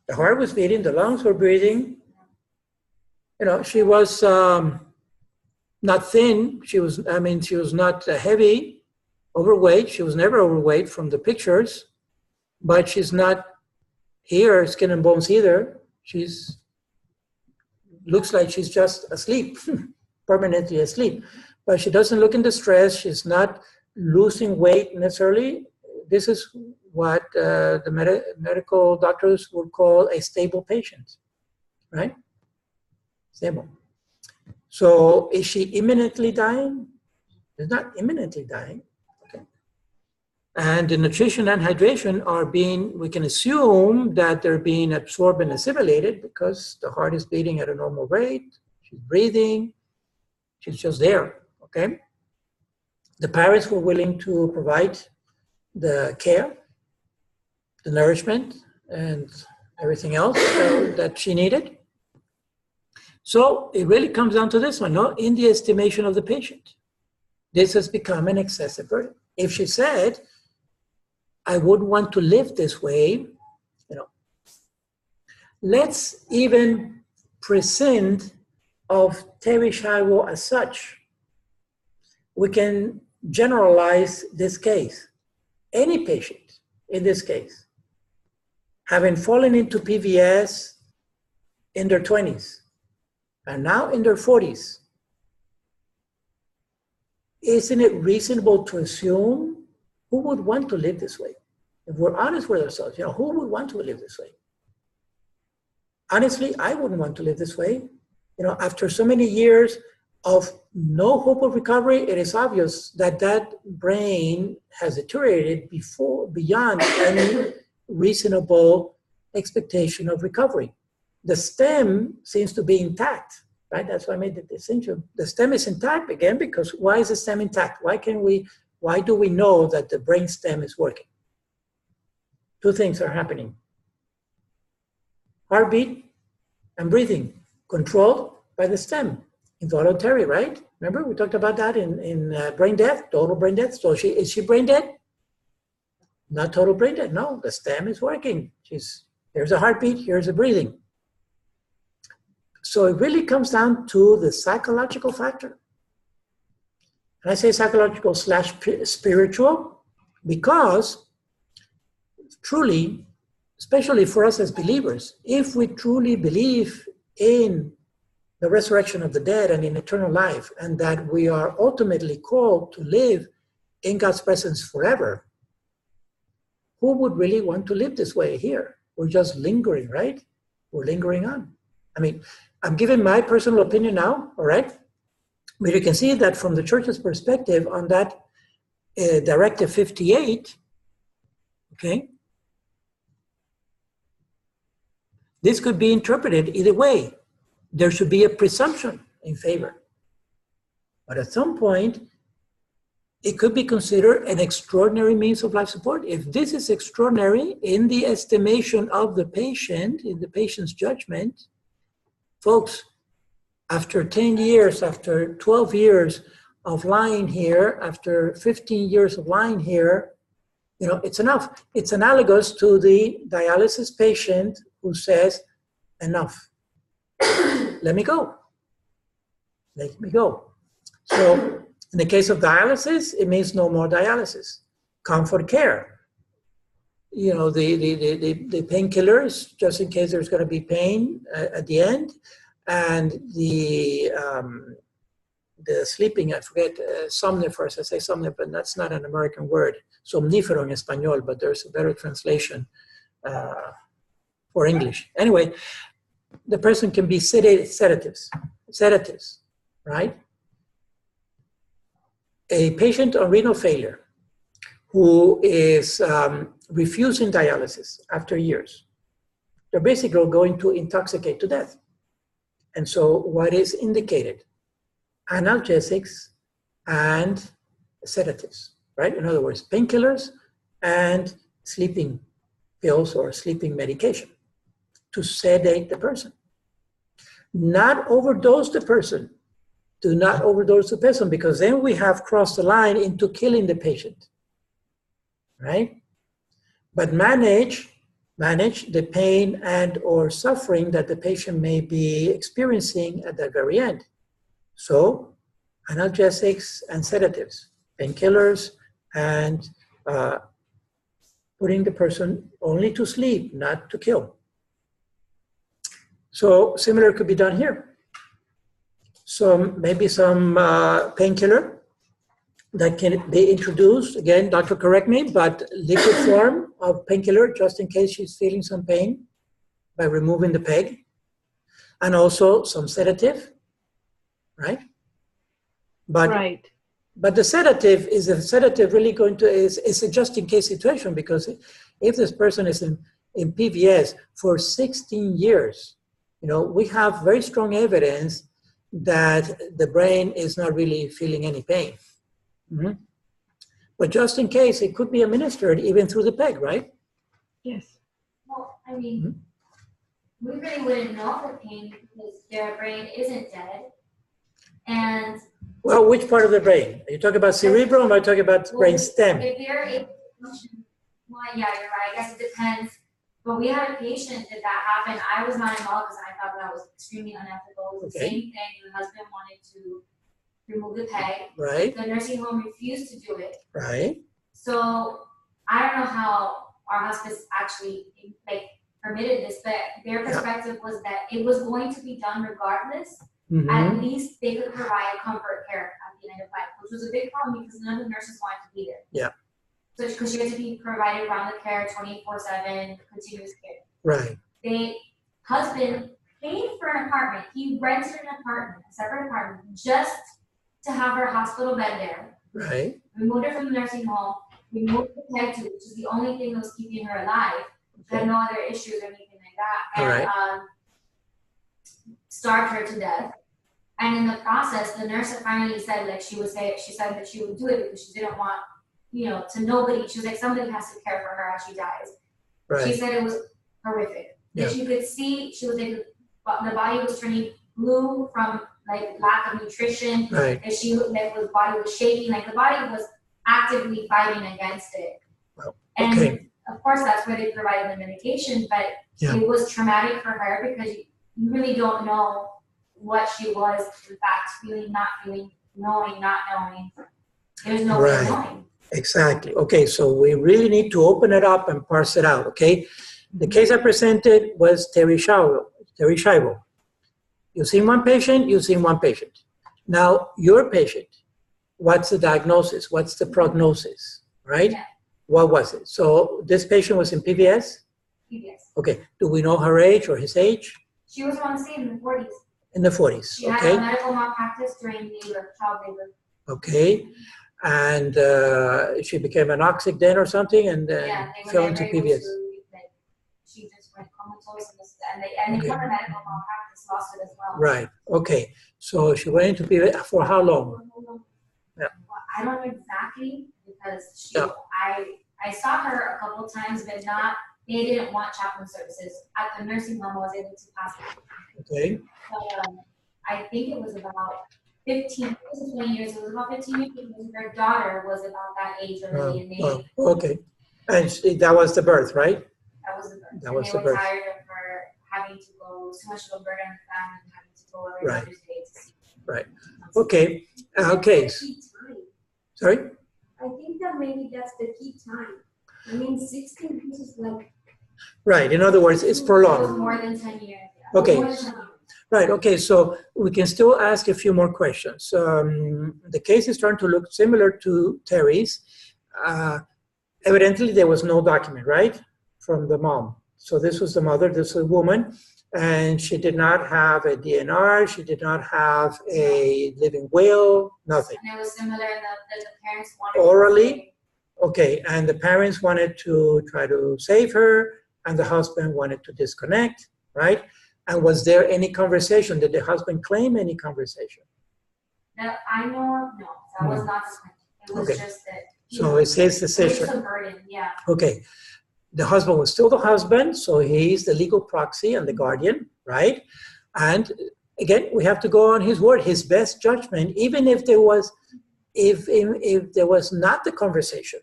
Speaker 1: The heart was beating, the lungs were breathing. You know, she was not thin. She was not heavy, overweight. She was never overweight from the pictures, but she's not here, skin and bones either. She's looks like she's just asleep, permanently asleep. But she doesn't look in distress. She's not losing weight necessarily. This is what the medical doctors would call a stable patient, right? Stable. So is she imminently dying? She's not imminently dying. Okay. And the nutrition and hydration are being, we can assume that they're being absorbed and assimilated because the heart is beating at a normal rate. She's breathing. She's just there, okay? The parents were willing to provide the care, the nourishment, and everything else that she needed. So it really comes down to this one, no? In the estimation of the patient, this has become an excessive burden. If she said, I wouldn't want to live this way, you know, let's even prescind of Terry Shivo as such. We can generalize this case. Any patient in this case, having fallen into PVS in their 20s, and now in their 40s, isn't it reasonable to assume who would want to live this way? If we're honest with ourselves, who would want to live this way? Honestly, I wouldn't want to live this way. After so many years of no hope of recovery, it is obvious that that brain has deteriorated beyond any reasonable expectation of recovery. The stem seems to be intact, right? That's why I made the distinction. The stem is intact again, because why is the stem intact? Why do we know that the brain stem is working? Two things are happening. Heartbeat and breathing, controlled by the stem. Involuntary, right? Remember, we talked about that in brain death, total brain death. So is she brain dead? Not total brain dead, no. The stem is working. Here's a heartbeat, here's a breathing. So it really comes down to the psychological factor. And I say psychological / spiritual because truly, especially for us as believers, if we truly believe in the resurrection of the dead and in eternal life, and that we are ultimately called to live in God's presence forever, who would really want to live this way here? We're just lingering, right? We're lingering on. I mean, I'm giving my personal opinion now, all right? But you can see that from the church's perspective on that Directive 58, okay? This could be interpreted either way. There should be a presumption in favor. But at some point, it could be considered an extraordinary means of life support. If this is extraordinary in the estimation of the patient, in the patient's judgment, folks, after 10 years, after 12 years of lying here, after 15 years of lying here, it's enough. It's analogous to the dialysis patient who says, enough. Let me go. Let me go. So in the case of dialysis, it means no more dialysis. Comfort care. The painkillers, just in case there's going to be pain at the end. And the sleeping, I forget, somnifers, I say somnifers, but that's not an American word. Somnífero in Espanol, but there's a better translation for English. Anyway, the person can be sedatives, right? A patient on renal failure who is refusing dialysis after years, they're basically going to intoxicate to death. And so what is indicated? Analgesics and sedatives, right? In other words, painkillers and sleeping pills or sleeping medication to sedate the person. Not overdose the person. Do not overdose the person, because then we have crossed the line into killing the patient, right? But manage the pain and or suffering that the patient may be experiencing at the very end. So analgesics and sedatives, painkillers, and putting the person only to sleep, not to kill. So similar could be done here. So maybe some painkiller that can be introduced. Again, doctor, correct me, but liquid form of painkiller, just in case she's feeling some pain, by removing the peg. And also some sedative, right? But the sedative, is a sedative really going to, is a just in case situation, because if this person is in PVS for 16 years, we have very strong evidence that the brain is not really feeling any pain. Mm-hmm. But just in case, it could be administered even through the peg, right?
Speaker 2: Yes. Well, I mean, we really wouldn't know the pain because their brain isn't dead. And
Speaker 1: well, which part of the brain? Are you talking about cerebrum or are you talking about brain stem?
Speaker 2: If they're able to function, well, yeah, you're right. I guess it depends. But we had a patient that happened. I was not involved because I thought that was extremely unethical. It was the same thing. The husband wanted to remove the peg.
Speaker 1: Right.
Speaker 2: The nursing home refused to do it.
Speaker 1: Right.
Speaker 2: So I don't know how our hospice actually permitted this, but their perspective was that it was going to be done regardless. Mm-hmm. At least they could provide comfort care at the end of life, which was a big problem because none of the nurses wanted to be there.
Speaker 1: Yeah.
Speaker 2: So because she had to be provided round the care, 24/7, continuous care.
Speaker 1: Right.
Speaker 2: Husband paid for an apartment. He rented an apartment, a separate apartment, just to have her hospital bed there.
Speaker 1: Right.
Speaker 2: We moved her from the nursing home. We moved the peg tube, which is the only thing that was keeping her alive. She had no other issues or anything like that. And starved her to death. And in the process, the nurse had finally said, like she said that she would do it because she didn't want, to nobody. She was like, somebody has to care for her as she dies. Right. She said it was horrific. Yeah. That you could see, she was like, the body was turning blue from like lack of nutrition. Right. And the body was shaking, like the body was actively fighting against it. Well, okay. And of course, that's where they provided the medication, but it was traumatic for her because you really don't know what she was, in fact, feeling, not feeling, knowing, not knowing. There's no way of knowing.
Speaker 1: Exactly. Okay, so we really need to open it up and parse it out, okay? The case I presented was Terry Shivo. You've seen one patient, Now, your patient, what's the diagnosis? What's the prognosis, right? Yeah. What was it? So this patient was in PVS?
Speaker 2: PVS.
Speaker 1: Okay. Do we know her age or his age?
Speaker 2: She was around the same, in the 40s.
Speaker 1: In the 40s,
Speaker 2: she had a medical malpractice during child labor.
Speaker 1: Okay. And she became anoxic then or something and fell into PVS.
Speaker 2: She just went comatose and they found a medical malpractice lawsuit as well.
Speaker 1: Right. Okay. So she went into PVS for how long?
Speaker 2: Yeah. Well, I don't know exactly because I saw her a couple times, but they didn't want chaplain services. At the nursing home, I was able to pass it.
Speaker 1: Okay.
Speaker 2: But I think it was about 15, 20 years. It was about 15 years because her daughter was about that age already.
Speaker 1: Okay. And that was the birth, right?
Speaker 2: That was the birth.
Speaker 1: That was the birth.
Speaker 2: They were tired of her having to go, too much of a burden on the family and having to go every Mother's Day to see.
Speaker 1: Right. Okay. Okay. Sorry?
Speaker 3: I think that maybe that's the key time. I mean, 16 years is like...
Speaker 1: Right. In other words, it's prolonged.
Speaker 2: It was more than 10 years.
Speaker 1: Yeah. Okay. Right. Okay. So we can still ask a few more questions. The case is starting to look similar to Terry's. Evidently, there was no document, right, from the mom. So this was the mother. This was a woman. And she did not have a DNR. She did not have a living will, nothing.
Speaker 2: And it was similar that the parents wanted
Speaker 1: orally. Okay, and the parents wanted to try to save her, and the husband wanted to disconnect, right? And was there any conversation? Did the husband claim any conversation?
Speaker 2: No, I know, no, that was not the claim. It was just that.
Speaker 1: So it's his decision.
Speaker 2: It's a burden, yeah.
Speaker 1: Okay. The husband was still the husband, so he's the legal proxy and the guardian, right? And again, we have to go on his word, his best judgment, even if there was, if there was not the conversation.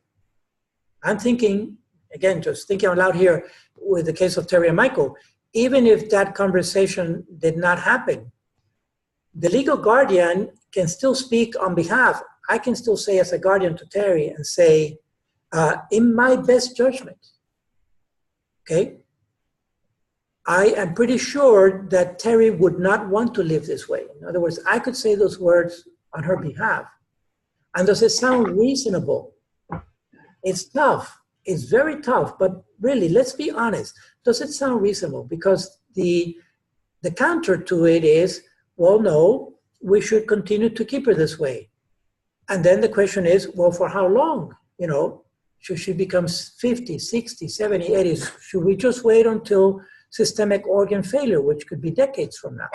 Speaker 1: I'm thinking, again, just thinking out loud here with the case of Terry and Michael, even if that conversation did not happen, the legal guardian can still speak on behalf. I can still say as a guardian to Terry and say, in my best judgment, okay, I am pretty sure that Terry would not want to live this way. In other words, I could say those words on her behalf. And does it sound reasonable? It's tough. It's very tough. But really, let's be honest. Does it sound reasonable? Because the counter to it is, well, no, we should continue to keep her this way. And then the question is, well, for how long? You know, should she become 50, 60, 70, 80? Should we just wait until systemic organ failure, which could be decades from now?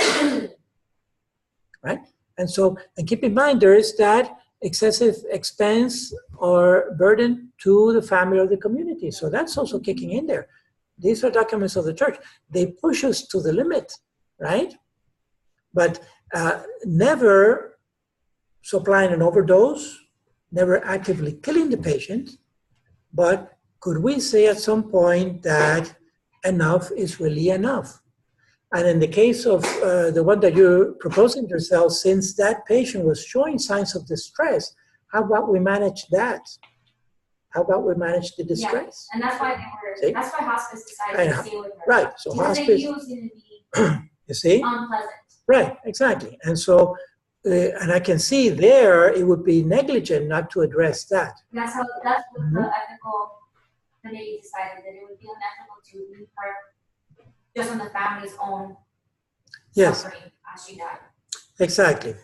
Speaker 1: Right? And so, and keep in mind, there is that excessive expense or burden to the family or the community. So that's also kicking in there. These are documents of the church. They push us to the limit, right? But never supplying an overdose, never actively killing the patient. But could we say at some point that enough is really enough? And in the case of the one that you're proposing yourself, since that patient was showing signs of distress, how about we manage that? How about we manage the distress?
Speaker 2: Yeah, and that's why that's why hospice decided to stay with her.
Speaker 1: Right, so
Speaker 2: because
Speaker 1: hospice,
Speaker 2: they knew it was going to be
Speaker 1: you see?
Speaker 2: unpleasant.
Speaker 1: Right, exactly. And so and I can see there, it would be negligent not to address that.
Speaker 2: That's what the ethical committee decided, that it would be unethical to leave her just on the family's own suffering as she died.
Speaker 1: Exactly.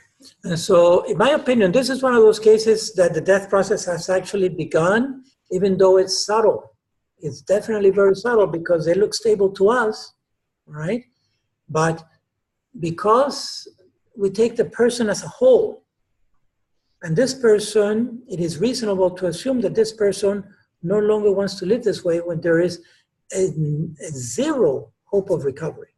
Speaker 1: And so, in my opinion, this is one of those cases that the death process has actually begun, even though it's subtle. It's definitely very subtle because they look stable to us, right? But because we take the person as a whole, and this person, it is reasonable to assume that this person no longer wants to live this way when there is a zero hope of recovery.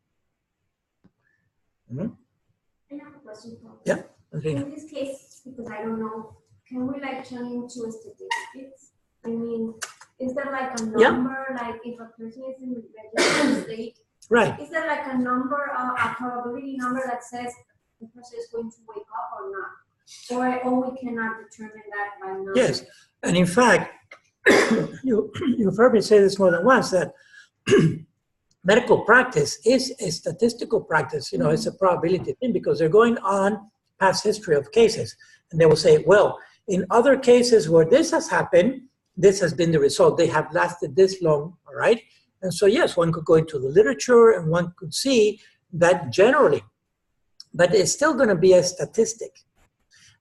Speaker 3: I have a question.
Speaker 1: Yeah.
Speaker 3: In this case, because I don't know, can we like turn into statistics? I mean, is there like a number, like if a person is in a registered state,
Speaker 1: right?
Speaker 3: Is there like a number, a probability number that says the person is going to wake up or not? Or we cannot determine that by now?
Speaker 1: Yes, and in fact, you've heard me say this more than once, that medical practice is a statistical practice. You know, it's a probability thing because they're going on past history of cases. And they will say, well, in other cases where this has happened, this has been the result. They have lasted this long, all right? And so, yes, one could go into the literature and one could see that generally, but it's still going to be a statistic.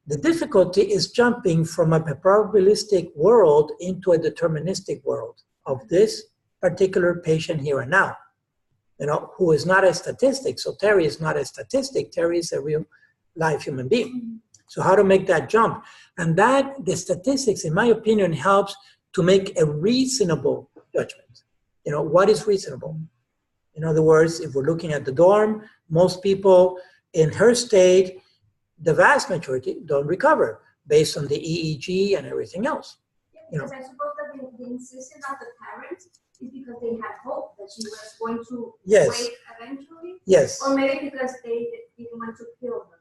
Speaker 1: The difficulty is jumping from a probabilistic world into a deterministic world of this particular patient here and now, you know, who is not a statistic. So Terry is not a statistic. Terry is a real live human being. So how to make that jump? And that, the statistics, in my opinion, helps to make a reasonable judgment. You know, what is reasonable? In other words, if we're looking at the dorm, most people in her state, the vast majority don't recover based on the EEG and everything else.
Speaker 3: Yeah, because I suppose that the insistence of the parents is because they had hope that she was going to wake eventually.
Speaker 1: Yes.
Speaker 3: Or maybe because they didn't want to kill her.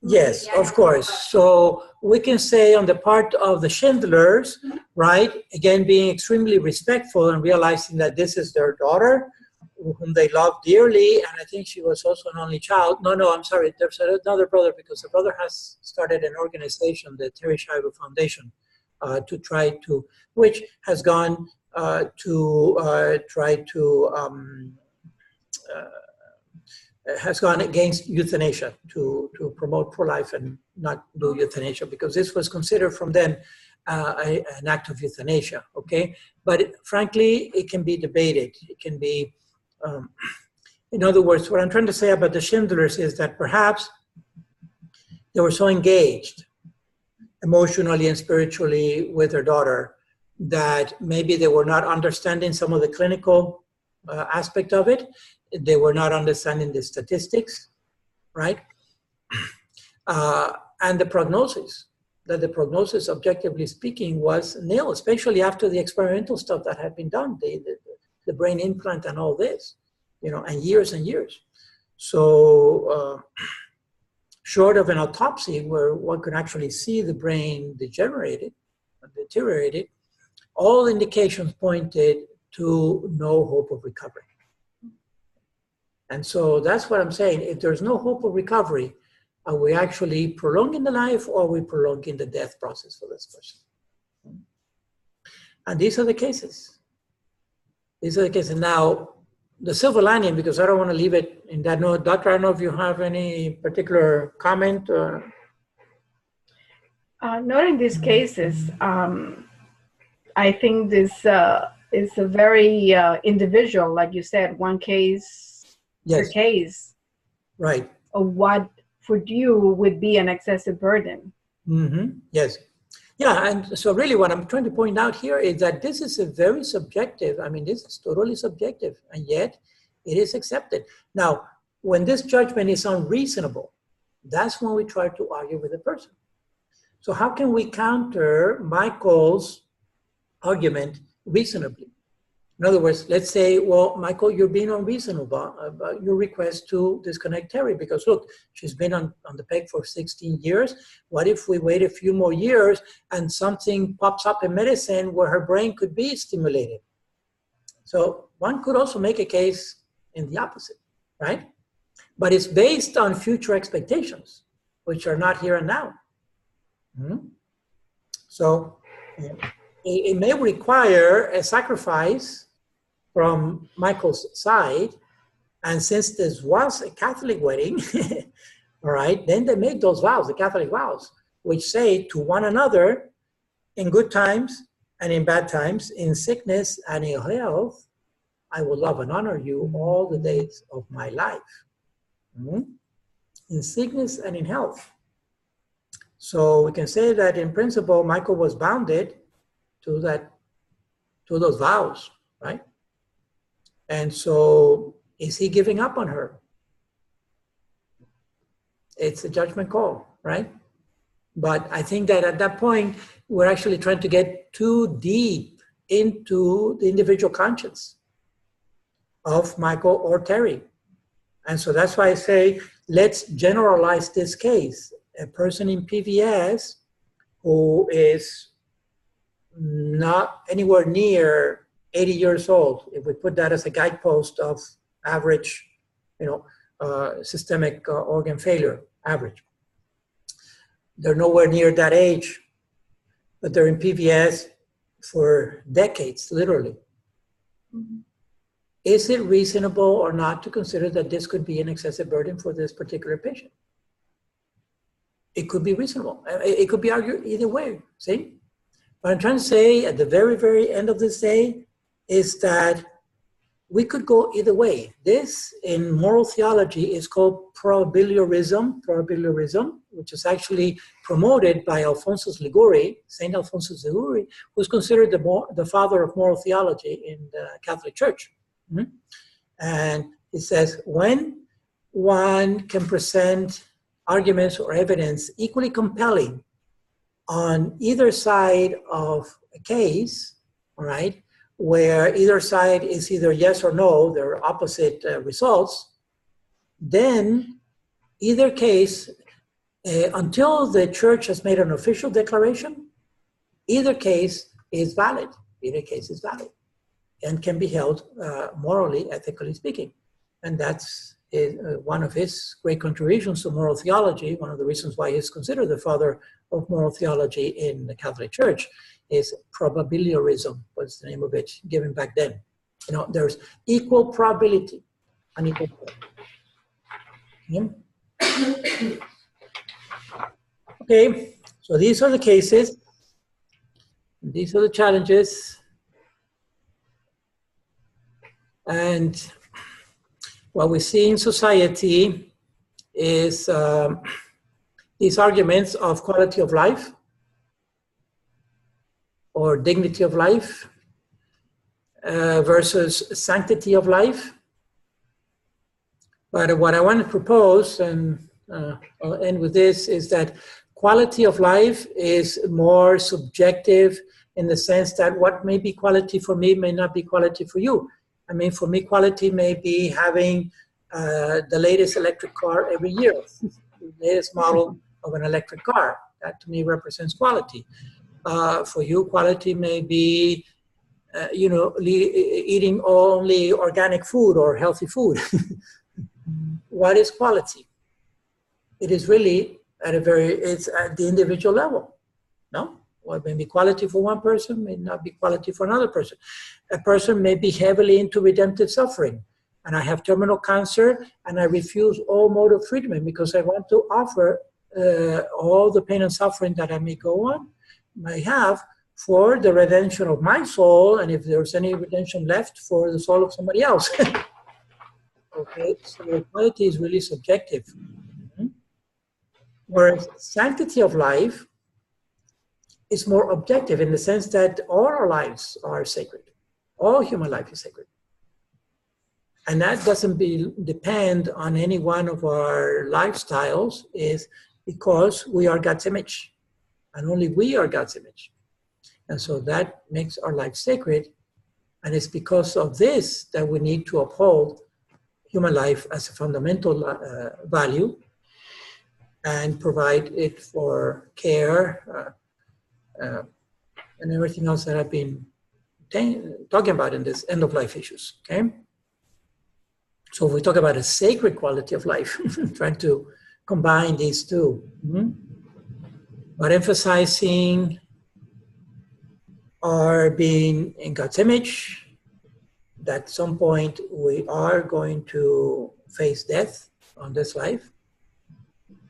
Speaker 1: Yes, of course. So we can say on the part of the Schindlers, right, again, being extremely respectful and realizing that this is their daughter, whom they love dearly, and I think she was also an only child. No, I'm sorry, there's another brother, because the brother has started an organization, the Terry Shiver Foundation, to try to, which has gone has gone against euthanasia to promote pro-life and not do euthanasia, because this was considered from then an act of euthanasia, okay? But frankly, it can be debated. It can be, in other words, what I'm trying to say about the Schindlers is that perhaps they were so engaged emotionally and spiritually with their daughter that maybe they were not understanding some of the clinical aspect of it. They were not understanding the statistics, right? And the prognosis, that the prognosis, objectively speaking, was nil, especially after the experimental stuff that had been done, the brain implant and all this, you know, and years and years. So short of an autopsy where one could actually see the brain deteriorated, all indications pointed to no hope of recovery. And so that's what I'm saying. If there's no hope of recovery, are we actually prolonging the life, or are we prolonging the death process for this person? And these are the cases. These are the cases. Now, the silver lining, because I don't want to leave it in that note. Doctor, I don't know if you have any particular comment?
Speaker 4: Not in these cases. I think this is a very individual, like you said, one case per case.
Speaker 1: Right.
Speaker 4: Of what for you would be an excessive burden.
Speaker 1: Mm-hmm. Yes. Yeah, and so really what I'm trying to point out here is that this is a very subjective, I mean, this is totally subjective, and yet it is accepted. Now, when this judgment is unreasonable, that's when we try to argue with the person. So how can we counter Michael's argument reasonably? In other words, let's say, well, Michael, you're being unreasonable about your request to disconnect Terry because, look, she's been on the peg for 16 years. What if we wait a few more years and something pops up in medicine where her brain could be stimulated? So one could also make a case in the opposite, right? But it's based on future expectations. which are not here and now. So it may require a sacrifice from Michael's side, and since this was a Catholic wedding, all right, then they made those vows, the Catholic vows, which say to one another, in good times and in bad times, in sickness and in health, I will love and honor you all the days of my life. In sickness and in health. So we can say that in principle, Michael was bounded to those vows, right? And so is he giving up on her? It's a judgment call, right? But I think that at that point, we're actually trying to get too deep into the individual conscience of Michael or Terry. And so that's why I say, let's generalize this case. A person in PVS who is not anywhere near 80 years old, if we put that as a guidepost of average, systemic organ failure, average. They're nowhere near that age, but they're in PVS for decades, literally. Is it reasonable or not to consider that this could be an excessive burden for this particular patient? It could be reasonable. It could be argued either way, see? What I'm trying to say at the very, very end of this day is that we could go either way. This, in moral theology, is called probabiliorism, which is actually promoted by Alphonsus Liguori, Saint Alphonsus Liguori, who's considered the father of moral theology in the Catholic Church. And it says, when one can present arguments or evidence equally compelling on either side of a case, all right, where either side is either yes or no, they're opposite results, then either case, until the church has made an official declaration, either case is valid. Either case is valid and can be held morally, ethically speaking. And that's one of his great contributions to moral theology. One of the reasons why he's considered the father of moral theology in the Catholic Church is probabiliorism, was the name of it, given back then. There's equal probability, unequal probability. Okay, so these are the cases. These are the challenges. And what we see in society is these arguments of quality of life or dignity of life versus sanctity of life. But what I want to propose, and I'll end with this, is that quality of life is more subjective in the sense that what may be quality for me may not be quality for you. I mean, for me, quality may be having the latest electric car every year, the latest model of an electric car. That to me represents quality. For you, quality may be, eating only organic food or healthy food. What is quality? It is really it's at the individual level, no? What may be quality for one person may not be quality for another person. A person may be heavily into redemptive suffering, and I have terminal cancer, and I refuse all mode of treatment because I want to offer all the pain and suffering that I may have for the redemption of my soul, and if there's any redemption left, for the soul of somebody else. Okay, so quality is really subjective. Whereas sanctity of life is more objective in the sense that all our lives are sacred. All human life is sacred. And that doesn't depend on any one of our lifestyles, is because we are God's image. And only we are God's image. And so that makes our life sacred. And it's because of this that we need to uphold human life as a fundamental value and provide it for care and everything else that I've been talking about in this end-of-life issues, okay? So if we talk about a sacred quality of life, trying to combine these two. But emphasizing our being in God's image, that at some point we are going to face death on this life.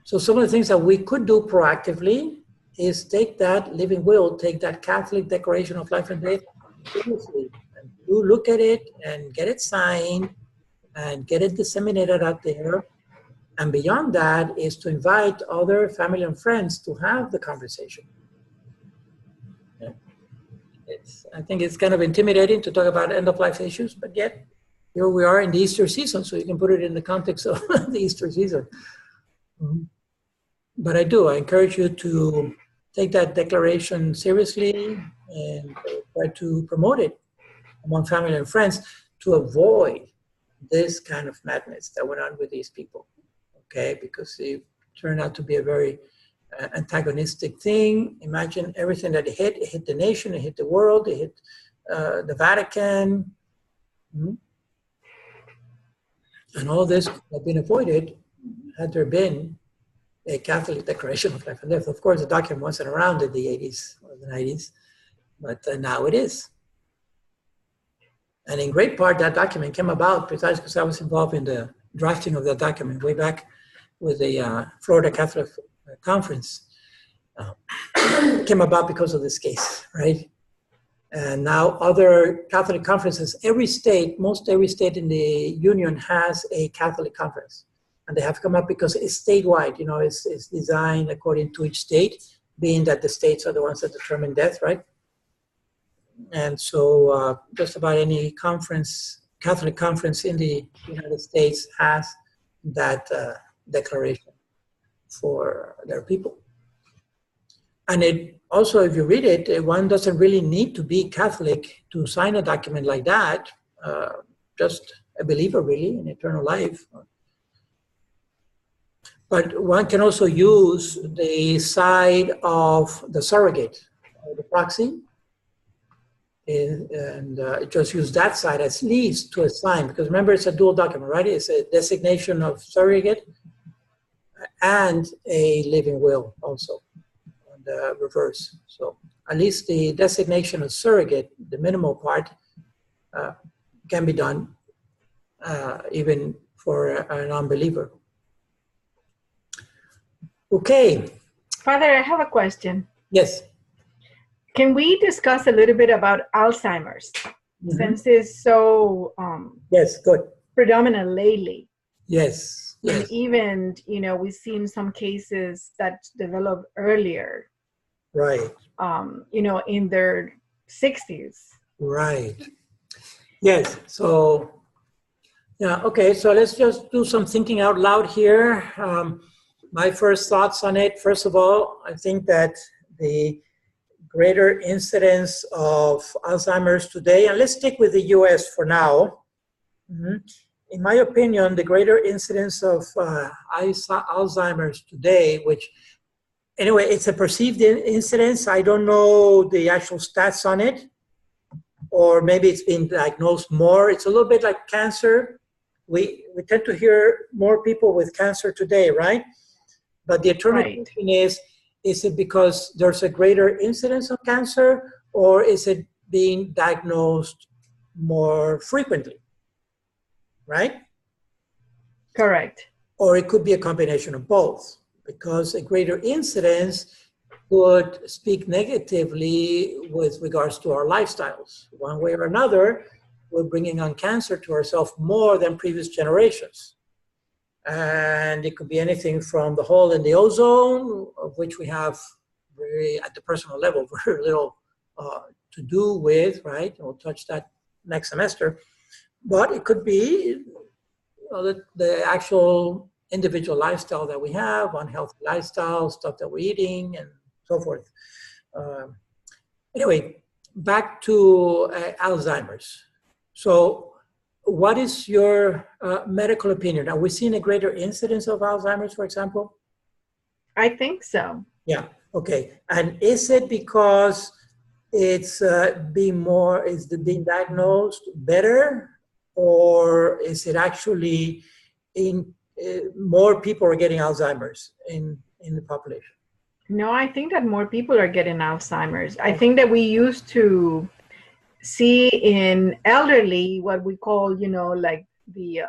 Speaker 1: So some of the things that we could do proactively is take that living will, take that Catholic Declaration of Life and Death seriously, and you look at it and get it signed and get it disseminated out there. And beyond that is to invite other family and friends to have the conversation. I think it's kind of intimidating to talk about end-of-life issues, but yet here we are in the Easter season, so you can put it in the context of the Easter season. But I encourage you to take that declaration seriously and try to promote it among family and friends to avoid this kind of madness that went on with these people, okay? Because it turned out to be a very antagonistic thing. Imagine everything that it hit the nation, it hit the world, it hit the Vatican. And all this could have been avoided had there been a Catholic Declaration of Life and Death. Of course, the document wasn't around in the 80s or the 90s, but now it is. And in great part, that document came about precisely because I was involved in the drafting of that document way back with the Florida Catholic Conference. Came about because of this case, right? And now other Catholic conferences, most every state in the Union has a Catholic conference. And they have come up because it's statewide, it's designed according to each state, being that the states are the ones that determine death, right? And so just about any Catholic conference in the United States has that declaration for their people. And it also, if you read it, one doesn't really need to be Catholic to sign a document like that, just a believer really in eternal life. But one can also use the side of the surrogate, or the proxy, and just use that side as least to assign, because remember it's a dual document, right? It's a designation of surrogate and a living will also on the reverse. So at least the designation of surrogate, the minimal part, can be done even for a non-believer. Okay.
Speaker 4: Father, I have a question.
Speaker 1: Yes.
Speaker 4: Can we discuss a little bit about Alzheimer's, since it's so
Speaker 1: yes, good.
Speaker 4: predominant lately?
Speaker 1: Yes.
Speaker 4: And even, we've seen some cases that develop earlier.
Speaker 1: Right.
Speaker 4: In their 60s.
Speaker 1: Right. Yes. So, yeah, okay. So let's just do some thinking out loud here. My first thoughts on it, first of all, I think that the greater incidence of Alzheimer's today, and let's stick with the US for now. In my opinion, the greater incidence of Alzheimer's today, which anyway, it's a perceived incidence. I don't know the actual stats on it, or maybe it's been diagnosed more. It's a little bit like cancer. We tend to hear more people with cancer today, right? But the eternal question is it because there's a greater incidence of cancer, or is it being diagnosed more frequently, right?
Speaker 4: Correct.
Speaker 1: Or it could be a combination of both, because a greater incidence could speak negatively with regards to our lifestyles. One way or another, we're bringing on cancer to ourselves more than previous generations. And it could be anything from the hole in the ozone, of which we have at the personal level, very little to do with, right? We'll touch that next semester. But it could be the actual individual lifestyle that we have, unhealthy lifestyle, stuff that we're eating, and so forth. Anyway, back to Alzheimer's. So what is your medical opinion? Are we seeing a greater incidence of Alzheimer's, for example?
Speaker 4: I think so.
Speaker 1: Yeah, okay. And is it because it's being diagnosed better, or is it actually more people are getting Alzheimer's in the population?
Speaker 4: No, I think that more people are getting Alzheimer's. I think that we used to see in elderly what we call, like the,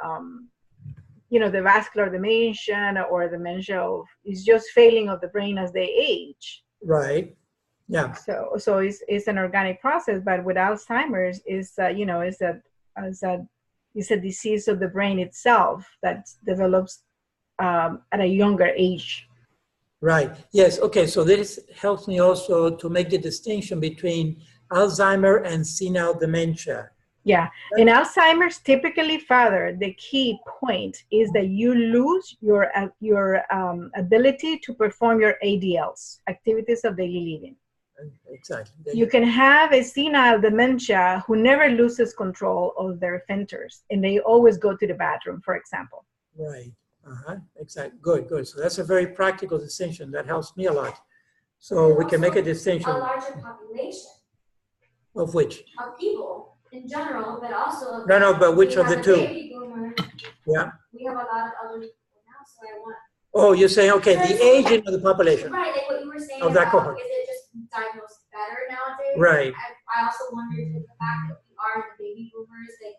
Speaker 4: the vascular dementia or dementia is just failing of the brain as they age.
Speaker 1: Right. Yeah.
Speaker 4: So it's an organic process, but with Alzheimer's is it's a disease of the brain itself that develops at a younger age.
Speaker 1: Right. Yes. Okay. So this helps me also to make the distinction between Alzheimer and senile dementia.
Speaker 4: Yeah. In Alzheimer's, typically, Father, the key point is that you lose your ability to perform your ADLs, activities of daily living.
Speaker 1: Exactly.
Speaker 4: You can have a senile dementia who never loses control of their centers, and they always go to the bathroom, for example.
Speaker 1: Right. Exactly. Good. So that's a very practical distinction. That helps me a lot. So we can make a distinction.
Speaker 2: A larger population.
Speaker 1: Of which?
Speaker 2: Of people in general, but also.
Speaker 1: No, but which of the two?
Speaker 2: Baby boomers.
Speaker 1: Yeah.
Speaker 2: We have a lot of elderly people now, so I want.
Speaker 1: Oh, you're saying, okay, the aging of the population.
Speaker 2: Right, like what you were saying
Speaker 1: of that
Speaker 2: about,
Speaker 1: cohort.
Speaker 2: is it just diagnosed better nowadays?
Speaker 1: Right.
Speaker 2: I also wondered if the fact that we are the baby boomers, like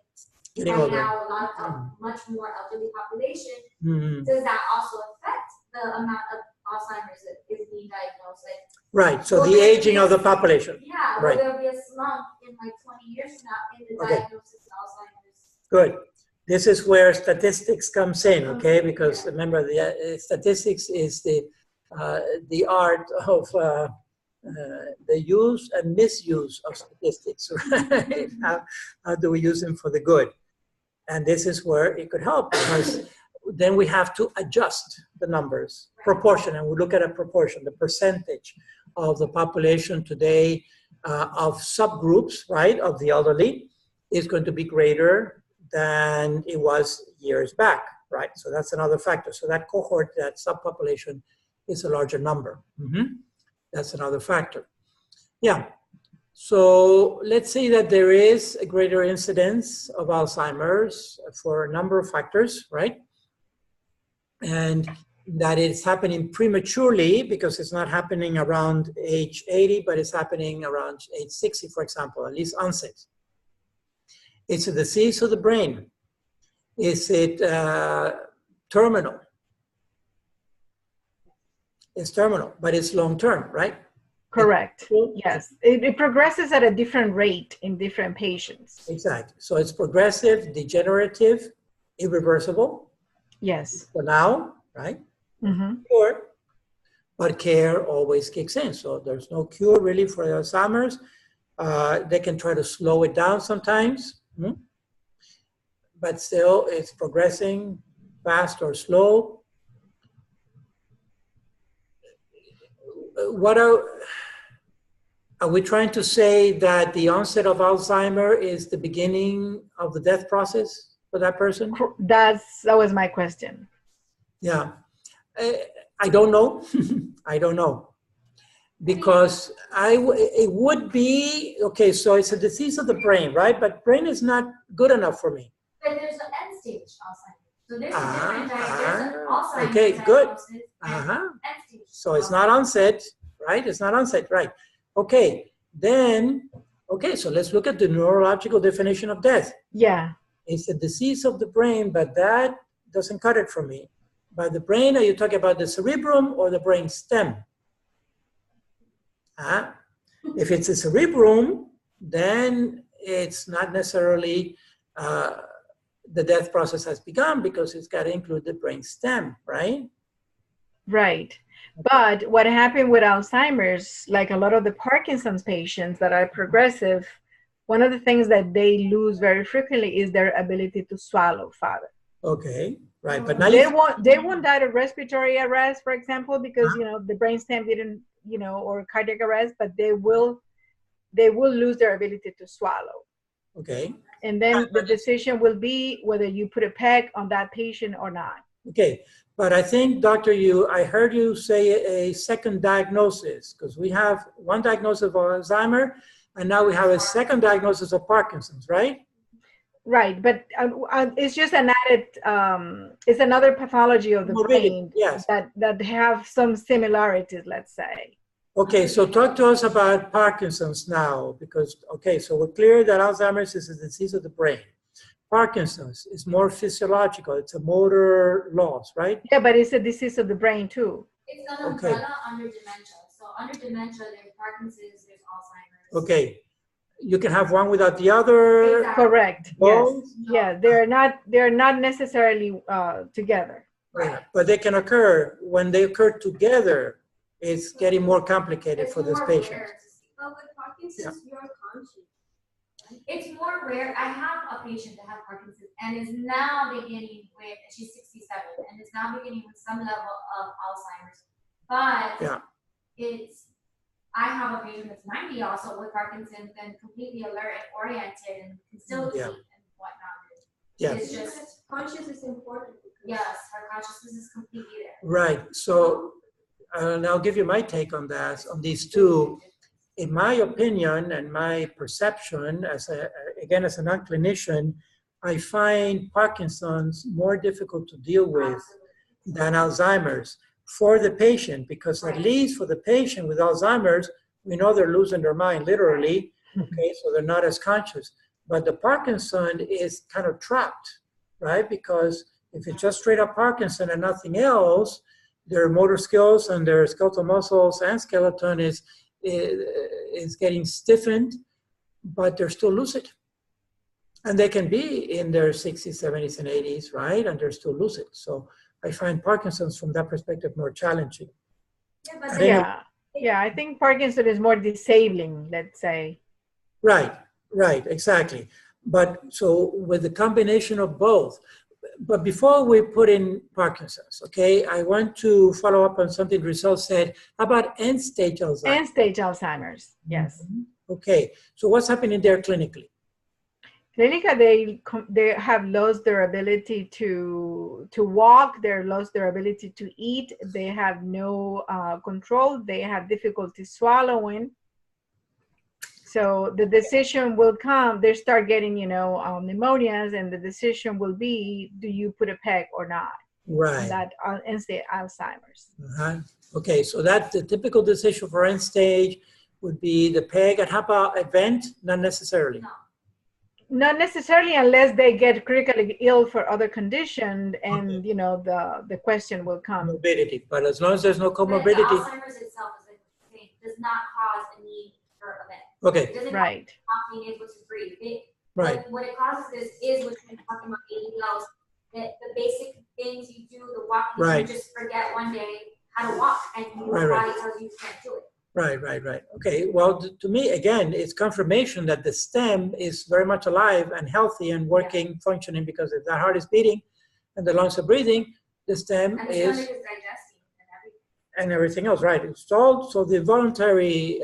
Speaker 1: Getting
Speaker 2: right
Speaker 1: older.
Speaker 2: now, a lot of much more elderly population,
Speaker 1: Mm-hmm.
Speaker 2: does that also affect the amount of Alzheimer's that is being diagnosed? Like,
Speaker 1: Right, so the aging of the population.
Speaker 2: yeah,
Speaker 1: right.
Speaker 2: Will there be a slump in like 20 years from now in the diagnosis of Alzheimer's?
Speaker 1: Good. This is where statistics comes in, okay? Because remember, the statistics is the art of the use and misuse of statistics, right? How do we use them for the good? And this is where it could help, because then we have to adjust the numbers, proportion, and we look at a proportion, the percentage of the population today of subgroups, right, of the elderly is going to be greater than it was years back, right? So that's another factor. So that cohort, that subpopulation is a larger number. Mm-hmm. That's another factor. Yeah. So let's say that there is a greater incidence of Alzheimer's for a number of factors, right? And that it's happening prematurely because it's not happening around age 80, but it's happening around age 60, for example, at least onset. It's a disease of the brain. Is it terminal? It's terminal, but it's long-term, right?
Speaker 4: Correct. Yes. It progresses at a different rate in different patients.
Speaker 1: Exactly. So it's progressive, degenerative, irreversible.
Speaker 4: Yes.
Speaker 1: For now, right?
Speaker 4: Mm-hmm.
Speaker 1: Cure, but care always kicks in. So there's no cure really for Alzheimer's. They can try to slow it down sometimes, but still it's progressing fast or slow. What are we trying to say that the onset of Alzheimer is the beginning of the death process for that person?
Speaker 4: That was my question.
Speaker 1: Yeah, I don't know. I don't know. Because it would be, okay, so it's a disease of the brain, right? But brain is not good enough for me.
Speaker 2: But there's an end stage Alzheimer's. So there's a different diagnosis. Alzheimer's
Speaker 1: okay, good.
Speaker 2: End stage.
Speaker 1: So it's not onset, right? It's not onset, right? Okay, then, okay, so let's look at the neurological definition of death.
Speaker 4: Yeah.
Speaker 1: It's a disease of the brain, but that doesn't cut it for me. By the brain, are you talking about the cerebrum or the brain stem? If it's a cerebrum, then it's not necessarily the death process has begun because it's got to include the brain stem, right?
Speaker 4: Right. But what happened with Alzheimer's, like a lot of the Parkinson's patients that are progressive, one of the things that they lose very frequently is their ability to swallow, Father.
Speaker 1: Okay, right. But now
Speaker 4: they won't die of respiratory arrest, for example, because the brainstem didn't, or cardiac arrest, but they will lose their ability to swallow.
Speaker 1: Okay.
Speaker 4: And then the decision will be whether you put a peg on that patient or not.
Speaker 1: Okay, but I think, Doctor, I heard you say a second diagnosis, because we have one diagnosis of Alzheimer, and now we have a second diagnosis of Parkinson's, right?
Speaker 4: Right, but it's just an added, it's another pathology of the brain
Speaker 1: yes.
Speaker 4: that have some similarities, let's say.
Speaker 1: Okay, so talk to us about Parkinson's now, because, okay, so we're clear that Alzheimer's is a disease of the brain. Parkinson's is more physiological. It's a motor loss, right?
Speaker 4: Yeah, but it's a disease of the brain too.
Speaker 2: It's an umbrella under dementia. So under dementia, there's Parkinson's, there's Alzheimer's.
Speaker 1: Okay. You can have one without the other.
Speaker 2: Exactly.
Speaker 4: Correct.
Speaker 1: Both?
Speaker 4: Yes. Yeah, they're not necessarily together.
Speaker 1: Right. But they can occur. When they occur together, it's getting more complicated for this patient.
Speaker 3: But with Parkinson's, you're conscious.
Speaker 2: It's more rare. I have a patient that has Parkinson's and is now beginning with, she's 67, and is now beginning with some level of Alzheimer's. But I have a patient that's 90 also with Parkinson's and completely alert and oriented and can still eat and whatnot. It's just
Speaker 3: conscious is important.
Speaker 2: Yes, her consciousness is completely there.
Speaker 1: Right. So I'll give you my take on that, on these two. In my opinion and my perception, as a non-clinician, I find Parkinson's more difficult to deal with than Alzheimer's for the patient, because at least for the patient with Alzheimer's, we know they're losing their mind, literally, okay, so they're not as conscious. But the Parkinson is kind of trapped, right? Because if it's just straight up Parkinson and nothing else, their motor skills and their skeletal muscles and skeleton is getting stiffened, but they're still lucid. And they can be in their 60s, 70s, and 80s, right? And they're still lucid. So I find Parkinson's from that perspective more challenging.
Speaker 4: Yeah, I think Parkinson is more disabling, let's say.
Speaker 1: Right, exactly. But so with the combination of both, but before we put in Parkinson's, okay, I want to follow up on something Rizal said about end-stage Alzheimer's.
Speaker 4: End-stage Alzheimer's, yes.
Speaker 1: Okay, so what's happening there clinically?
Speaker 4: Clinically, they have lost their ability to walk, they lost their ability to eat, they have no control, they have difficulty swallowing. So the decision will come, they start getting, pneumonias, and the decision will be, do you put a PEG or not?
Speaker 1: Right.
Speaker 4: That end-stage Alzheimer's.
Speaker 1: Okay, so that the typical decision for end-stage would be the PEG. And how about event? Not necessarily.
Speaker 2: No.
Speaker 4: Not necessarily, unless they get critically ill for other conditions, and the question will come.
Speaker 1: Morbidity, but as long as there's no comorbidity.
Speaker 2: The Alzheimer's itself does not cause a need for event.
Speaker 1: Okay.
Speaker 2: It doesn't
Speaker 4: right.
Speaker 2: cause being able to breathe. What it causes is what you're talking about ADLs, the basic things you do, the walking, you just forget one day how to walk, and your body tells you can't do it.
Speaker 1: Right. Okay, well, to me, again, it's confirmation that the stem is very much alive and healthy and working, functioning, because if the heart is beating and the lungs are breathing, the stem
Speaker 2: and the
Speaker 1: is
Speaker 2: digesting
Speaker 1: and everything else, right? Installed, so the voluntary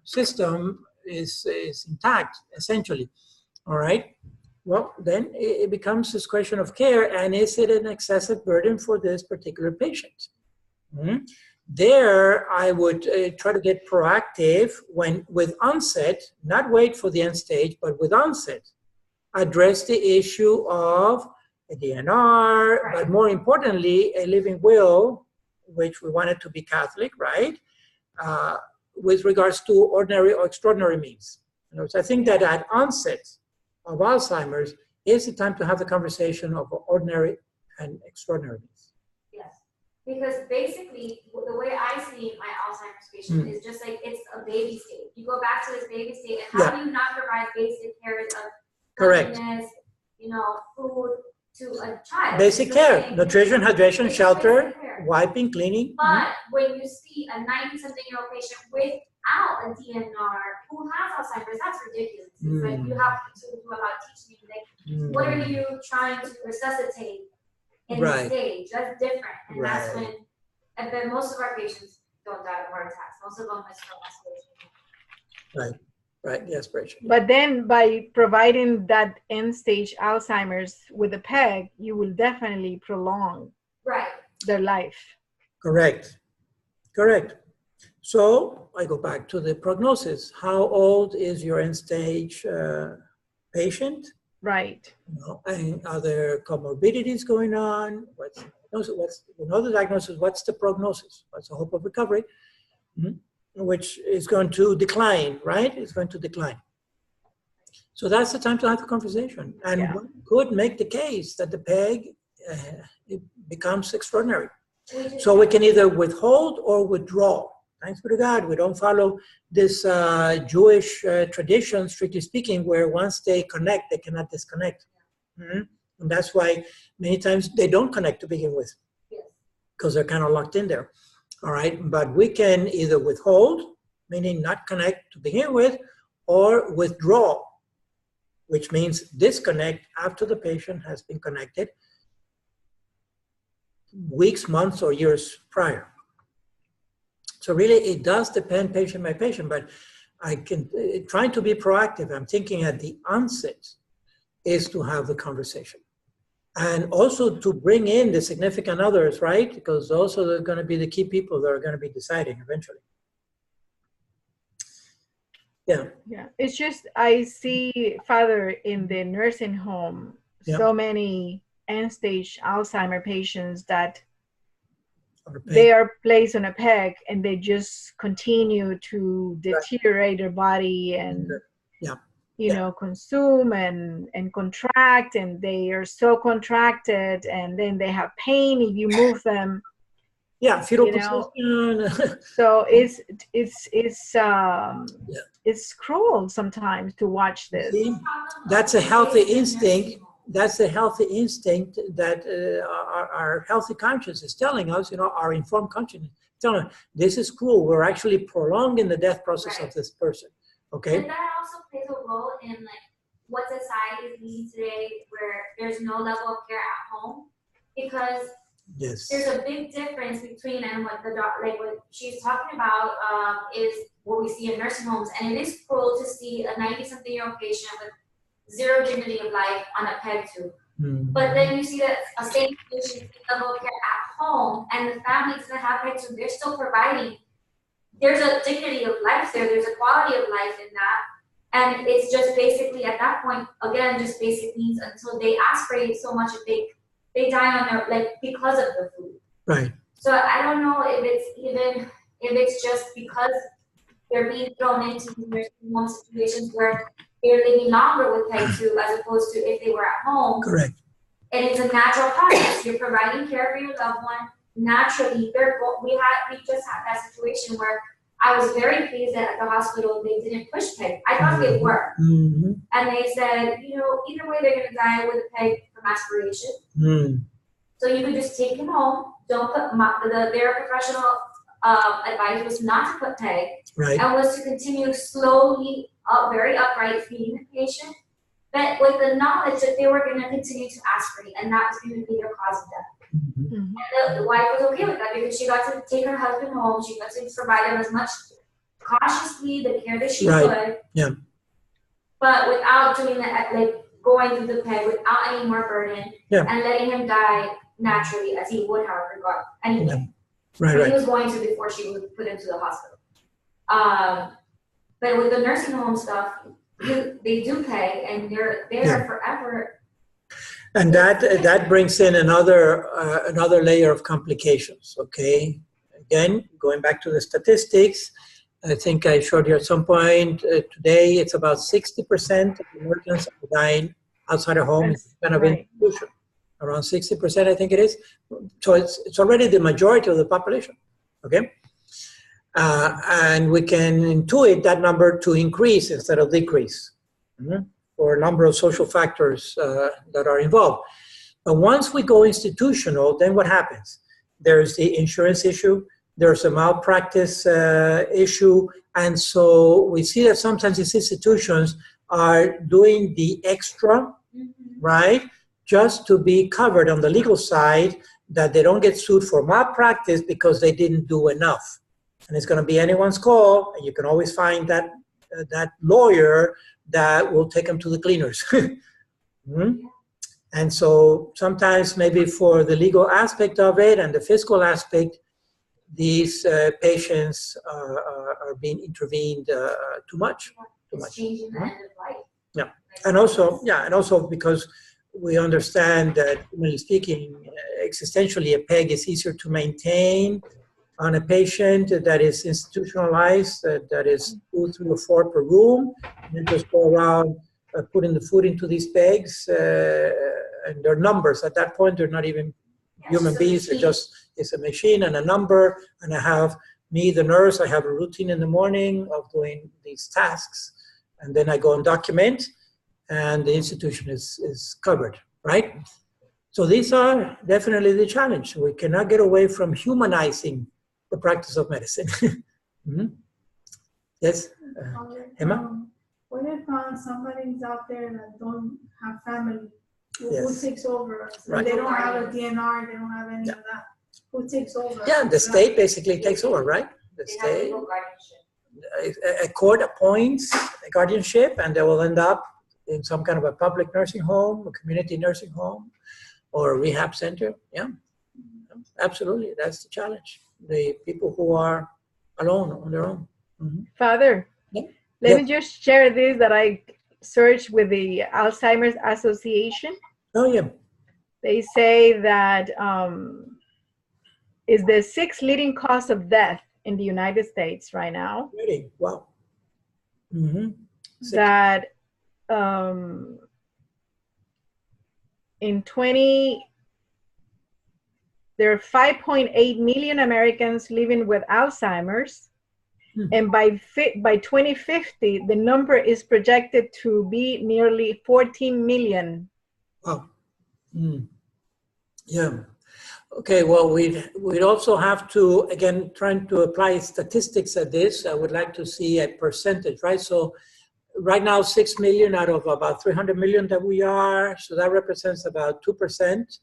Speaker 1: system is intact, essentially, all right? Well, then it becomes this question of care, and is it an excessive burden for this particular patient? There, I would try to get proactive with onset, not wait for the end stage, but with onset, address the issue of a DNR, but more importantly, a living will, which we want it to be Catholic, right? With regards to ordinary or extraordinary means. So I think that at onset of Alzheimer's is the time to have the conversation of ordinary and extraordinary means.
Speaker 2: Because basically, the way I see my Alzheimer's patient is just like it's a baby state. You go back to this baby state, and how do you not provide basic cares of cleanliness, food to a child?
Speaker 1: Basic care, nutrition, hydration, shelter, wiping, cleaning.
Speaker 2: But when you see a 90-something-year-old patient without a DNR who has Alzheimer's, that's ridiculous. It's like you have to do a lot of teaching. Like, what are you trying to resuscitate? In the stage, that's different, and that's when. And then most of our patients don't die of heart attacks. Most of them is from aspiration.
Speaker 1: Right, the aspiration.
Speaker 4: But then, by providing that end-stage Alzheimer's with a PEG, you will definitely prolong their life.
Speaker 1: Correct. So I go back to the prognosis. How old is your end-stage patient?
Speaker 4: Right.
Speaker 1: You know, and are there comorbidities going on? What's the diagnosis? What's the prognosis? What's the hope of recovery? Which is going to decline, right? It's going to decline. So that's the time to have the conversation. And one could make the case that the PEG it becomes extraordinary. So we can either withhold or withdraw. Thanks be to God, we don't follow this Jewish tradition, strictly speaking, where once they connect, they cannot disconnect. And that's why many times they don't connect to begin with, because they're kind of locked in there. All right, but we can either withhold, meaning not connect to begin with, or withdraw, which means disconnect after the patient has been connected weeks, months, or years prior. So really, it does depend patient by patient, but I can, trying to be proactive, I'm thinking at the onset is to have the conversation. And also to bring in the significant others, right? Because those are going to be the key people that are going to be deciding eventually. Yeah.
Speaker 4: Yeah. It's just, I see, Father, in the nursing home, so many end-stage Alzheimer patients that they are placed on a PEG and they just continue to deteriorate their body and you know, consume and contract, and they are so contracted, and then they have pain if you move them.
Speaker 1: Fetal position.
Speaker 4: So it's cruel sometimes to watch this.
Speaker 1: See, that's a healthy instinct. That's a healthy instinct that our healthy conscience is telling us, you know, our informed conscience is telling us, this is cruel. We're actually prolonging the death process of this person. Okay.
Speaker 2: And that also plays a role in like what society is leading today, where there's no level of care at home, because there's a big difference between, and what what she's talking about is what we see in nursing homes, and it is cruel to see a 90-something-year-old patient with zero dignity of life on a PEG tube. But then you see that a same patient level of care at home, and the family doesn't have PEG tube, they're still providing. There's a dignity of life there, there's a quality of life in that. And it's just basically at that point, again, just basic needs until they aspirate so much that they die on their, like, because of the food.
Speaker 1: Right.
Speaker 2: So I don't know if it's just because they're being thrown into nursing home situations where they're living longer with PEG tube as opposed to if they were at home.
Speaker 1: Correct.
Speaker 2: And it's a natural process. You're providing care for your loved one. Naturally, we just had that situation where I was very pleased that at the hospital they didn't push PEG. I thought they were. And they said, you know, either way they're going to die with a PEG from aspiration. So you could just take him home. Don't put their professional advice was not to put PEG, and was to continue slowly, very upright, feeding the patient, but with the knowledge that they were going to continue to aspirate, and that was going to be their cause of death. And the wife was okay with that because she got to take her husband home. She got to provide him as much cautiously the care that she could. But without doing that, like going through the PEG without any more burden, and letting him die naturally as he would have regard anyway. He was going to before she was put into the hospital. But with the nursing home stuff, they do PEG, and they're there forever.
Speaker 1: And that brings in another layer of complications. Okay, again, going back to the statistics, I think I showed you at some point today. It's about 60% of Americans are dying outside of home. It's kind of institution. Around 60%, I think it is. So it's already the majority of the population. Okay, and we can intuit that number to increase instead of decrease. For a number of social factors that are involved. But once we go institutional, then what happens? There's the insurance issue, there's a malpractice issue, and so we see that sometimes these institutions are doing the extra, right, just to be covered on the legal side, that they don't get sued for malpractice because they didn't do enough. And it's going to be anyone's call, and you can always find that lawyer that will take them to the cleaners. And so sometimes maybe for the legal aspect of it and the fiscal aspect, these patients are being intervened too much.
Speaker 2: Changing the end of life.
Speaker 1: And also, yeah, and also because we understand that, humanly speaking, existentially, a PEG is easier to maintain on a patient that is institutionalized, that is 2, 3, or 4 per room, and then just go around putting the food into these PEGs, and their numbers. At that point, they're not even human beings. It's a machine and a number, and I have me, the nurse, I have a routine in the morning of doing these tasks, and then I go and document, and the institution is covered, right? So these are definitely the challenge. We cannot get away from humanizing the practice of medicine. Mm-hmm. Yes, Emma?
Speaker 5: What if somebody's out there that don't have family? Who takes over?
Speaker 1: Right.
Speaker 5: They don't have a DNR, they don't have any of that. Who takes over?
Speaker 1: Yeah, the state basically takes over, right? The state, a court appoints a guardianship, and they will end up in some kind of a public nursing home, a community nursing home, or a rehab center. Yeah, absolutely, that's the challenge. The people who are alone on their own. Mm-hmm.
Speaker 4: Father, let me just share this that I searched with the Alzheimer's Association.
Speaker 1: Oh, yeah.
Speaker 4: They say that is the 6th leading cause of death in the United States right now.
Speaker 1: Really? Wow. Mm-hmm.
Speaker 4: That there are 5.8 million Americans living with Alzheimer's. And by 2050, the number is projected to be nearly 14 million.
Speaker 1: Wow. Yeah. Okay, well, we'd also have to, again, trying to apply statistics at this, I would like to see a percentage, right? So right now, 6 million out of about 300 million that we are, so that represents about 2%,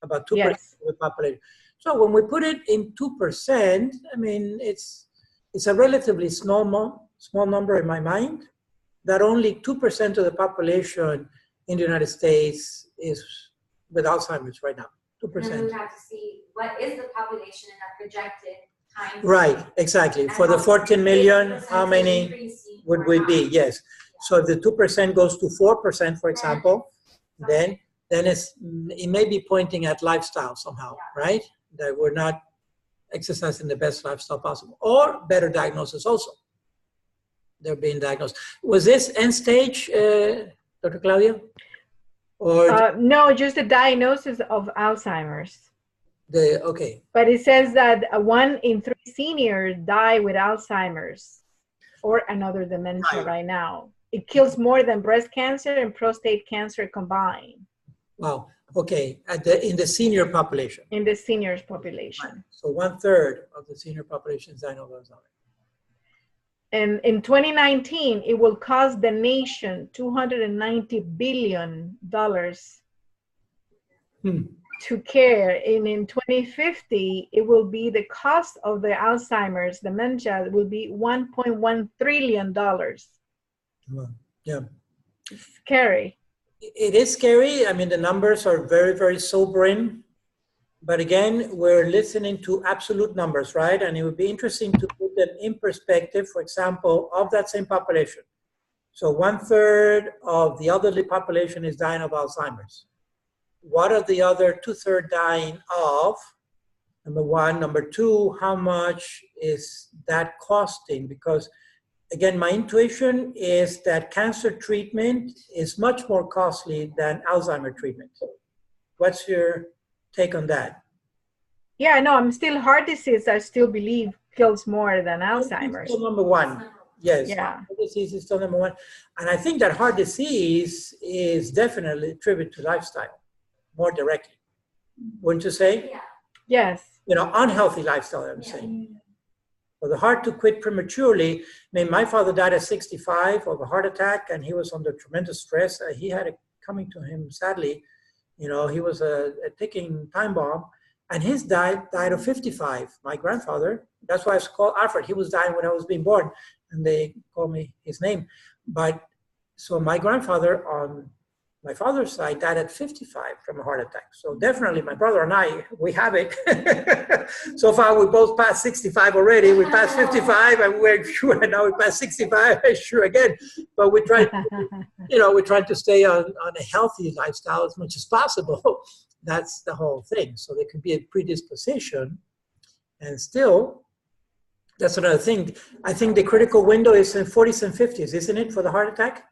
Speaker 1: about 2% of the population. So when we put it in 2%, I mean, it's a relatively small number in my mind, that only 2% of the population in the United States is with Alzheimer's right now, 2%.
Speaker 2: And we have to see what is the population in that projected time.
Speaker 1: Right, exactly. For the 14 million, how many would we be? Yes. So if the 2% goes to 4%, for example, then it may be pointing at lifestyle somehow, right? That we're not exercising the best lifestyle possible, or better diagnosis also. They're being diagnosed. Was this end stage, Dr. Claudia? Or
Speaker 4: no, just a diagnosis of Alzheimer's.
Speaker 1: Okay.
Speaker 4: But it says that 1 in 3 seniors die with Alzheimer's or another dementia right now. It kills more than breast cancer and prostate cancer combined.
Speaker 1: Wow. Okay. In the senior population.
Speaker 4: In the seniors population.
Speaker 1: Right. So 1/3 of the senior population is diagnosed with Alzheimer's.
Speaker 4: And in 2019, it will cost the nation $290 billion to care. And in 2050, it will be the cost of the Alzheimer's dementia will be $1.1 trillion.
Speaker 1: Yeah.
Speaker 4: It's scary.
Speaker 1: It is scary. I mean, the numbers are very, very sobering. But again, we're listening to absolute numbers, right? And it would be interesting to put them in perspective, for example, of that same population. So 1/3 of the elderly population is dying of Alzheimer's. What are the other 2/3 dying of? Number one. Number two, how much is that costing? Because again, my intuition is that cancer treatment is much more costly than Alzheimer treatment. What's your take on that?
Speaker 4: Yeah, no, I'm still heart disease. I still believe kills more than Alzheimer's.
Speaker 1: Still number one. Yes.
Speaker 4: Yeah.
Speaker 1: Heart disease is still number one. And I think that heart disease is definitely attributed to lifestyle more directly. Wouldn't you say?
Speaker 2: Yeah.
Speaker 4: Yes.
Speaker 1: You know, unhealthy lifestyle, I'm saying. For the heart to quit prematurely, I mean, my father died at 65 of a heart attack, and he was under tremendous stress. He had it coming to him, sadly. You know, he was a ticking time bomb, and his died of 55. My grandfather, that's why it's called Alfred. He was dying when I was being born, and they called me his name. But so my grandfather on my father's side died at 55 from a heart attack. So definitely my brother and I, we have it. So far we both passed 65 already. We passed 55 and we're sure now we passed 65, sure again. But we try, we're trying to stay on a healthy lifestyle as much as possible. That's the whole thing. So there could be a predisposition, and still, that's another thing. I think the critical window is in 40s and 50s, isn't it, for the heart attack?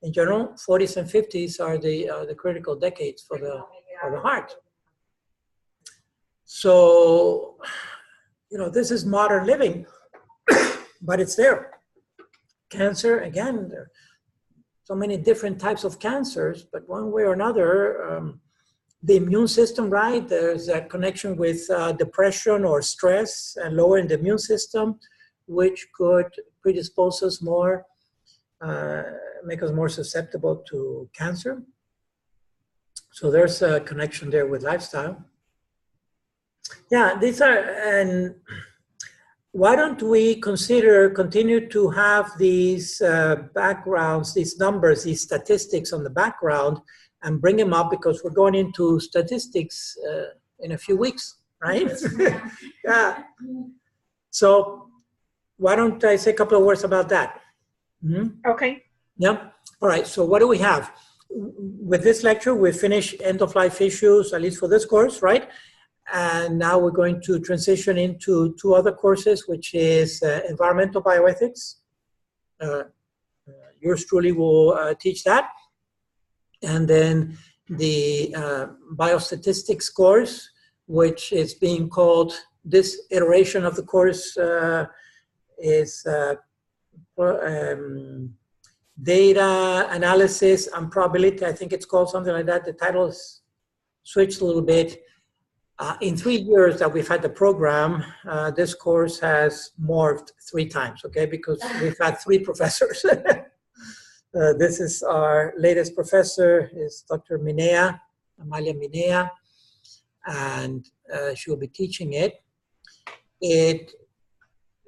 Speaker 1: In general, 40s and 50s are the critical decades for the heart. So, this is modern living, but it's there. Cancer, again, there are so many different types of cancers, but one way or another, the immune system, right? There's a connection with depression or stress and lowering the immune system, which could predispose us more, make us more susceptible to cancer. So there's a connection there with lifestyle. Yeah, and why don't we continue to have these backgrounds, these numbers, these statistics on the background, and bring them up, because we're going into statistics in a few weeks, right? Yeah. So why don't I say a couple of words about that?
Speaker 4: Okay.
Speaker 1: Yeah. All right. So what do we have? With this lecture, we finish end-of-life issues, at least for this course, right? And now we're going to transition into two other courses, which is environmental bioethics. Yours truly will teach that. And then the biostatistics course, which is being called, this iteration of the course is data analysis and probability. I think it's called something like that. The title is switched a little bit. In 3 years that we've had the program, this course has morphed 3 times, okay? Because we've had 3 professors. This is our latest professor, is Dr. Minea, Amalia Minea, and she'll be teaching it. It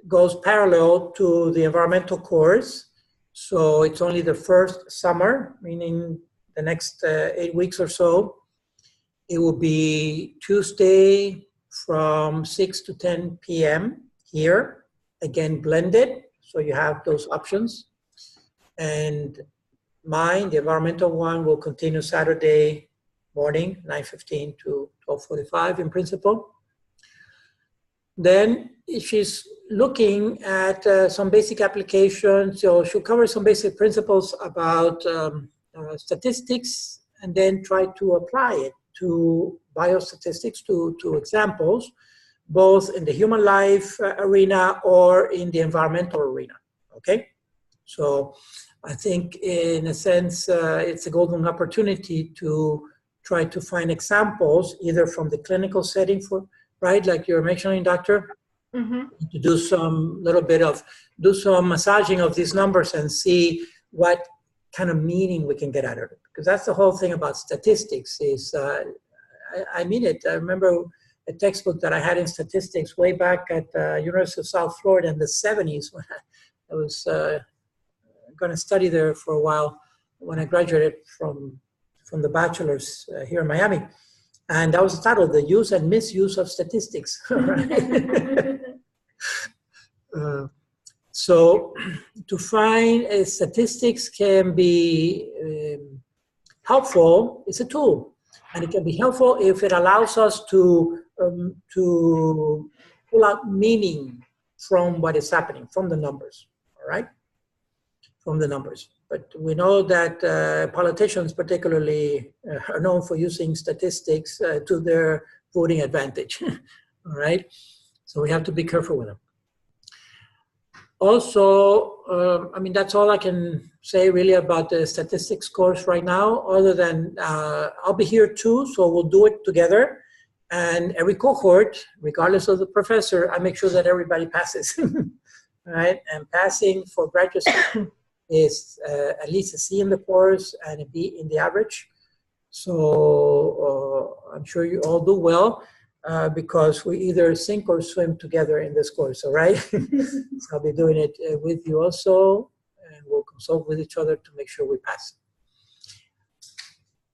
Speaker 1: goes parallel to the environmental course, so it's only the first summer, meaning the next 8 weeks or so. It will be Tuesday from 6 to 10 p.m. here, again blended, so you have those options. And mine, the environmental one, will continue Saturday morning, 9:15 to 12:45 in principle. Then she's looking at some basic applications, so she'll cover some basic principles about statistics, and then try to apply it to biostatistics, to examples, both in the human life arena or in the environmental arena, okay? So I think in a sense, it's a golden opportunity to try to find examples, either from the clinical setting right, like you're mentioning, doctor, to do some do some massaging of these numbers and see what kind of meaning we can get out of it. Because that's the whole thing about statistics is, I mean it. I remember a textbook that I had in statistics way back at University of South Florida in the 70s when I was going to study there for a while when I graduated from the bachelor's here in Miami. And that was the title, The Use and Misuse of Statistics. So to find statistics can be helpful. It's a tool, and it can be helpful if it allows us to pull out meaning from what is happening, from the numbers, all right? From the numbers. But we know that politicians particularly are known for using statistics to their voting advantage, all right? So we have to be careful with them. Also, I mean, that's all I can say really about the statistics course right now, other than I'll be here too, so we'll do it together. And every cohort, regardless of the professor, I make sure that everybody passes, right? And passing for graduate students is at least a C in the course and a B in the average. So I'm sure you all do well because we either sink or swim together in this course, all right? So I'll be doing it with you also, and we'll consult with each other to make sure we pass.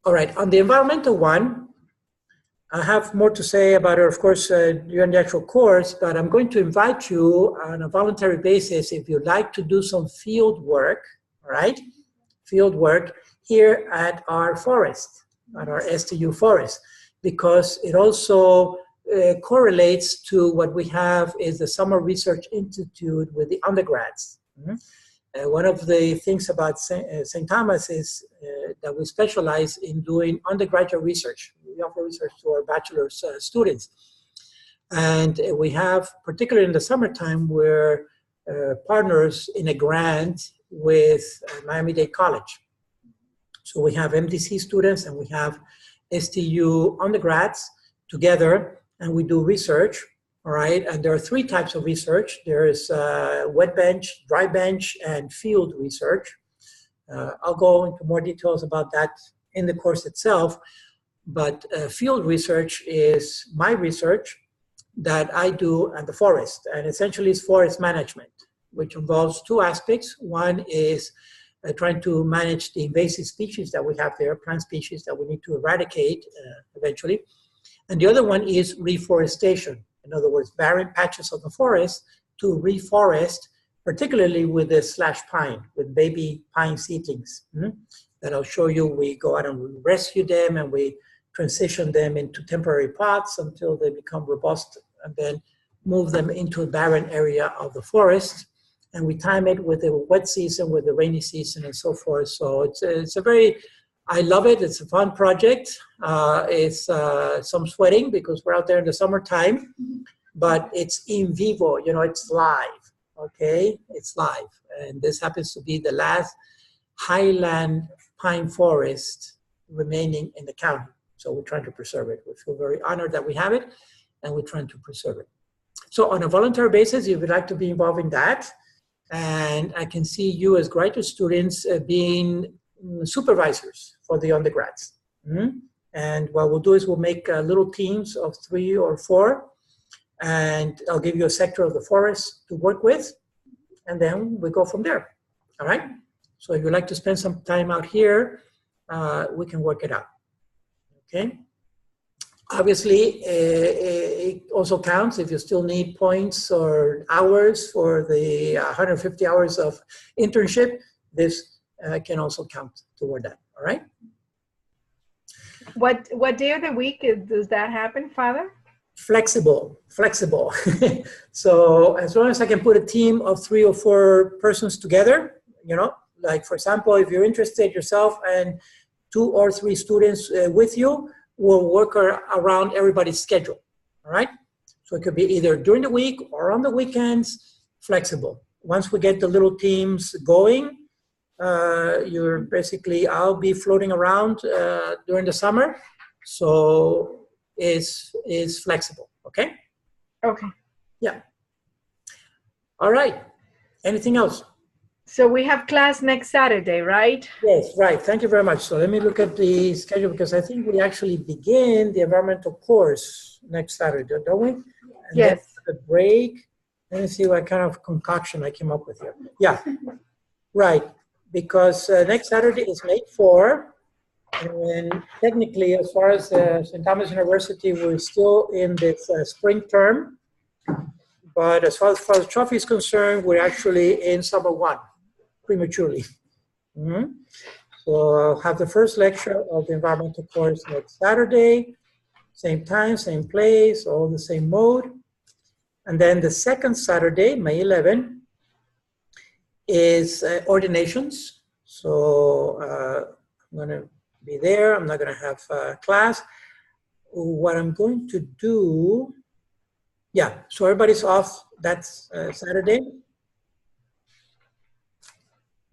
Speaker 1: All right, on the environmental one, I have more to say about it, of course, during the actual course, but I'm going to invite you on a voluntary basis if you'd like to do some field work, all right? Field work here at our forest, at our STU forest, because it also correlates to what we have is the Summer Research Institute with the undergrads. One of the things about St. Thomas is that we specialize in doing undergraduate research. We offer research to our bachelor's students. And we have, particularly in the summertime, we're partners in a grant with Miami-Dade College. So we have MDC students and we have STU undergrads together, and we do research. All right, and there are three types of research. There is wet bench, dry bench, and field research. I'll go into more details about that in the course itself, but field research is my research that I do at the forest, and essentially it's forest management, which involves two aspects. One is trying to manage the invasive species that we have there, plant species that we need to eradicate eventually, and the other one is reforestation. In other words, barren patches of the forest to reforest, particularly with the slash pine, with baby pine seedlings. That I'll show you. We go out and we rescue them and we transition them into temporary pots until they become robust, and then move them into a barren area of the forest. And we time it with the wet season, with the rainy season, and so forth. So it's a very, I love it. It's a fun project. It's some sweating because we're out there in the summertime, but it's in vivo, you know, it's live, okay? It's live. And this happens to be the last highland pine forest remaining in the county. So we're trying to preserve it. We feel very honored that we have it, and we're trying to preserve it. So on a voluntary basis, if you'd like to be involved in that, and I can see you as graduate students being supervisors for the undergrads. And what we'll do is we'll make little teams of 3 or 4, and I'll give you a sector of the forest to work with, and then we go from there, all right? So if you'd like to spend some time out here, we can work it out, okay? Obviously, it also counts if you still need points or hours for the 150 hours of internship. This can also count toward that, all right?
Speaker 4: What day of the week does that happen, Father?
Speaker 1: Flexible. So as long as I can put a team of 3 or 4 persons together, you know, like for example, if you're interested yourself and 2 or 3 students with you, we'll work around everybody's schedule, all right? So it could be either during the week or on the weekends, flexible. Once we get the little teams going, you're basically, I'll be floating around during the summer, so it's flexible, okay?
Speaker 4: Okay.
Speaker 1: Yeah. All right, anything else?
Speaker 4: So we have class next Saturday, right?
Speaker 1: Yes, right, thank you very much. So let me look at the schedule, because I think we actually begin the environmental course next Saturday, don't we? And
Speaker 4: yes.
Speaker 1: then a break. Let me see what kind of concoction I came up with here. Yeah, right. Because next Saturday is May 4, and technically, as far as St. Thomas University, we're still in this spring term, but as far as the trophy is concerned, we're actually in summer 1, prematurely. So I'll have the first lecture of the environmental course next Saturday, same time, same place, all the same mode. And then the second Saturday, May 11, is ordinations. So I'm going to be there. I'm not going to have class. What I'm going to do, yeah, so everybody's off that Saturday.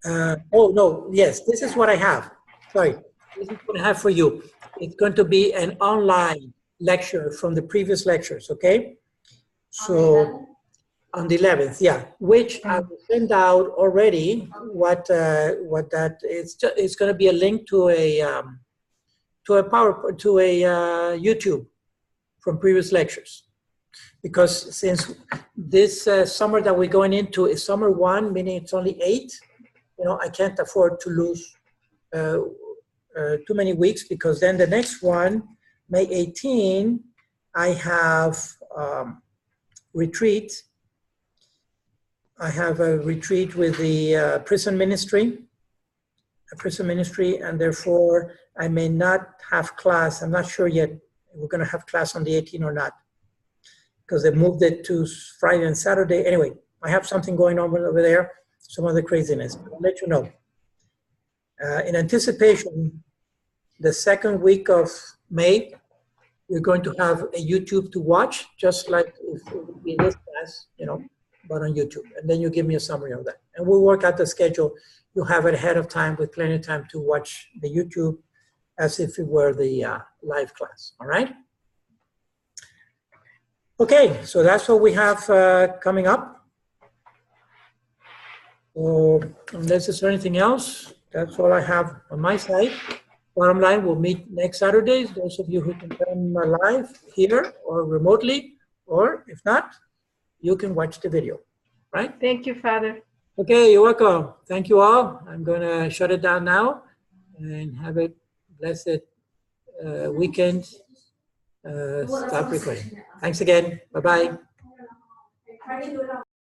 Speaker 1: Oh, no, yes, this is what I have. Sorry, this is what I have for you. It's going to be an online lecture from the previous lectures, okay? So on the 11th, yeah, which I will send out already. What that is? It's going to be a link to a YouTube from previous lectures. Because since this summer that we're going into is summer 1, meaning it's only 8, you know, I can't afford to lose too many weeks, because then the next one, May 18, I have retreat. I have a retreat with the prison ministry, and therefore I may not have class. I'm not sure yet if we're going to have class on the 18th or not, because they moved it to Friday and Saturday. Anyway, I have something going on over there, some other craziness, but I'll let you know. In anticipation, the second week of May, we're going to have a YouTube to watch, just like if it would be this class, you know, but on YouTube. And then you give me a summary of that. And we'll work out the schedule. You'll have it ahead of time with plenty of time to watch the YouTube as if it were the live class, all right? Okay, so that's what we have coming up. So unless there's anything else, that's all I have on my side. Bottom line, we'll meet next Saturdays, those of you who can come live here or remotely, or if not, you can watch the video, right?
Speaker 4: Thank you, Father.
Speaker 1: Okay, you're welcome. Thank you all. I'm going to shut it down now and have a blessed weekend. Stop recording. Thanks again. Bye-bye.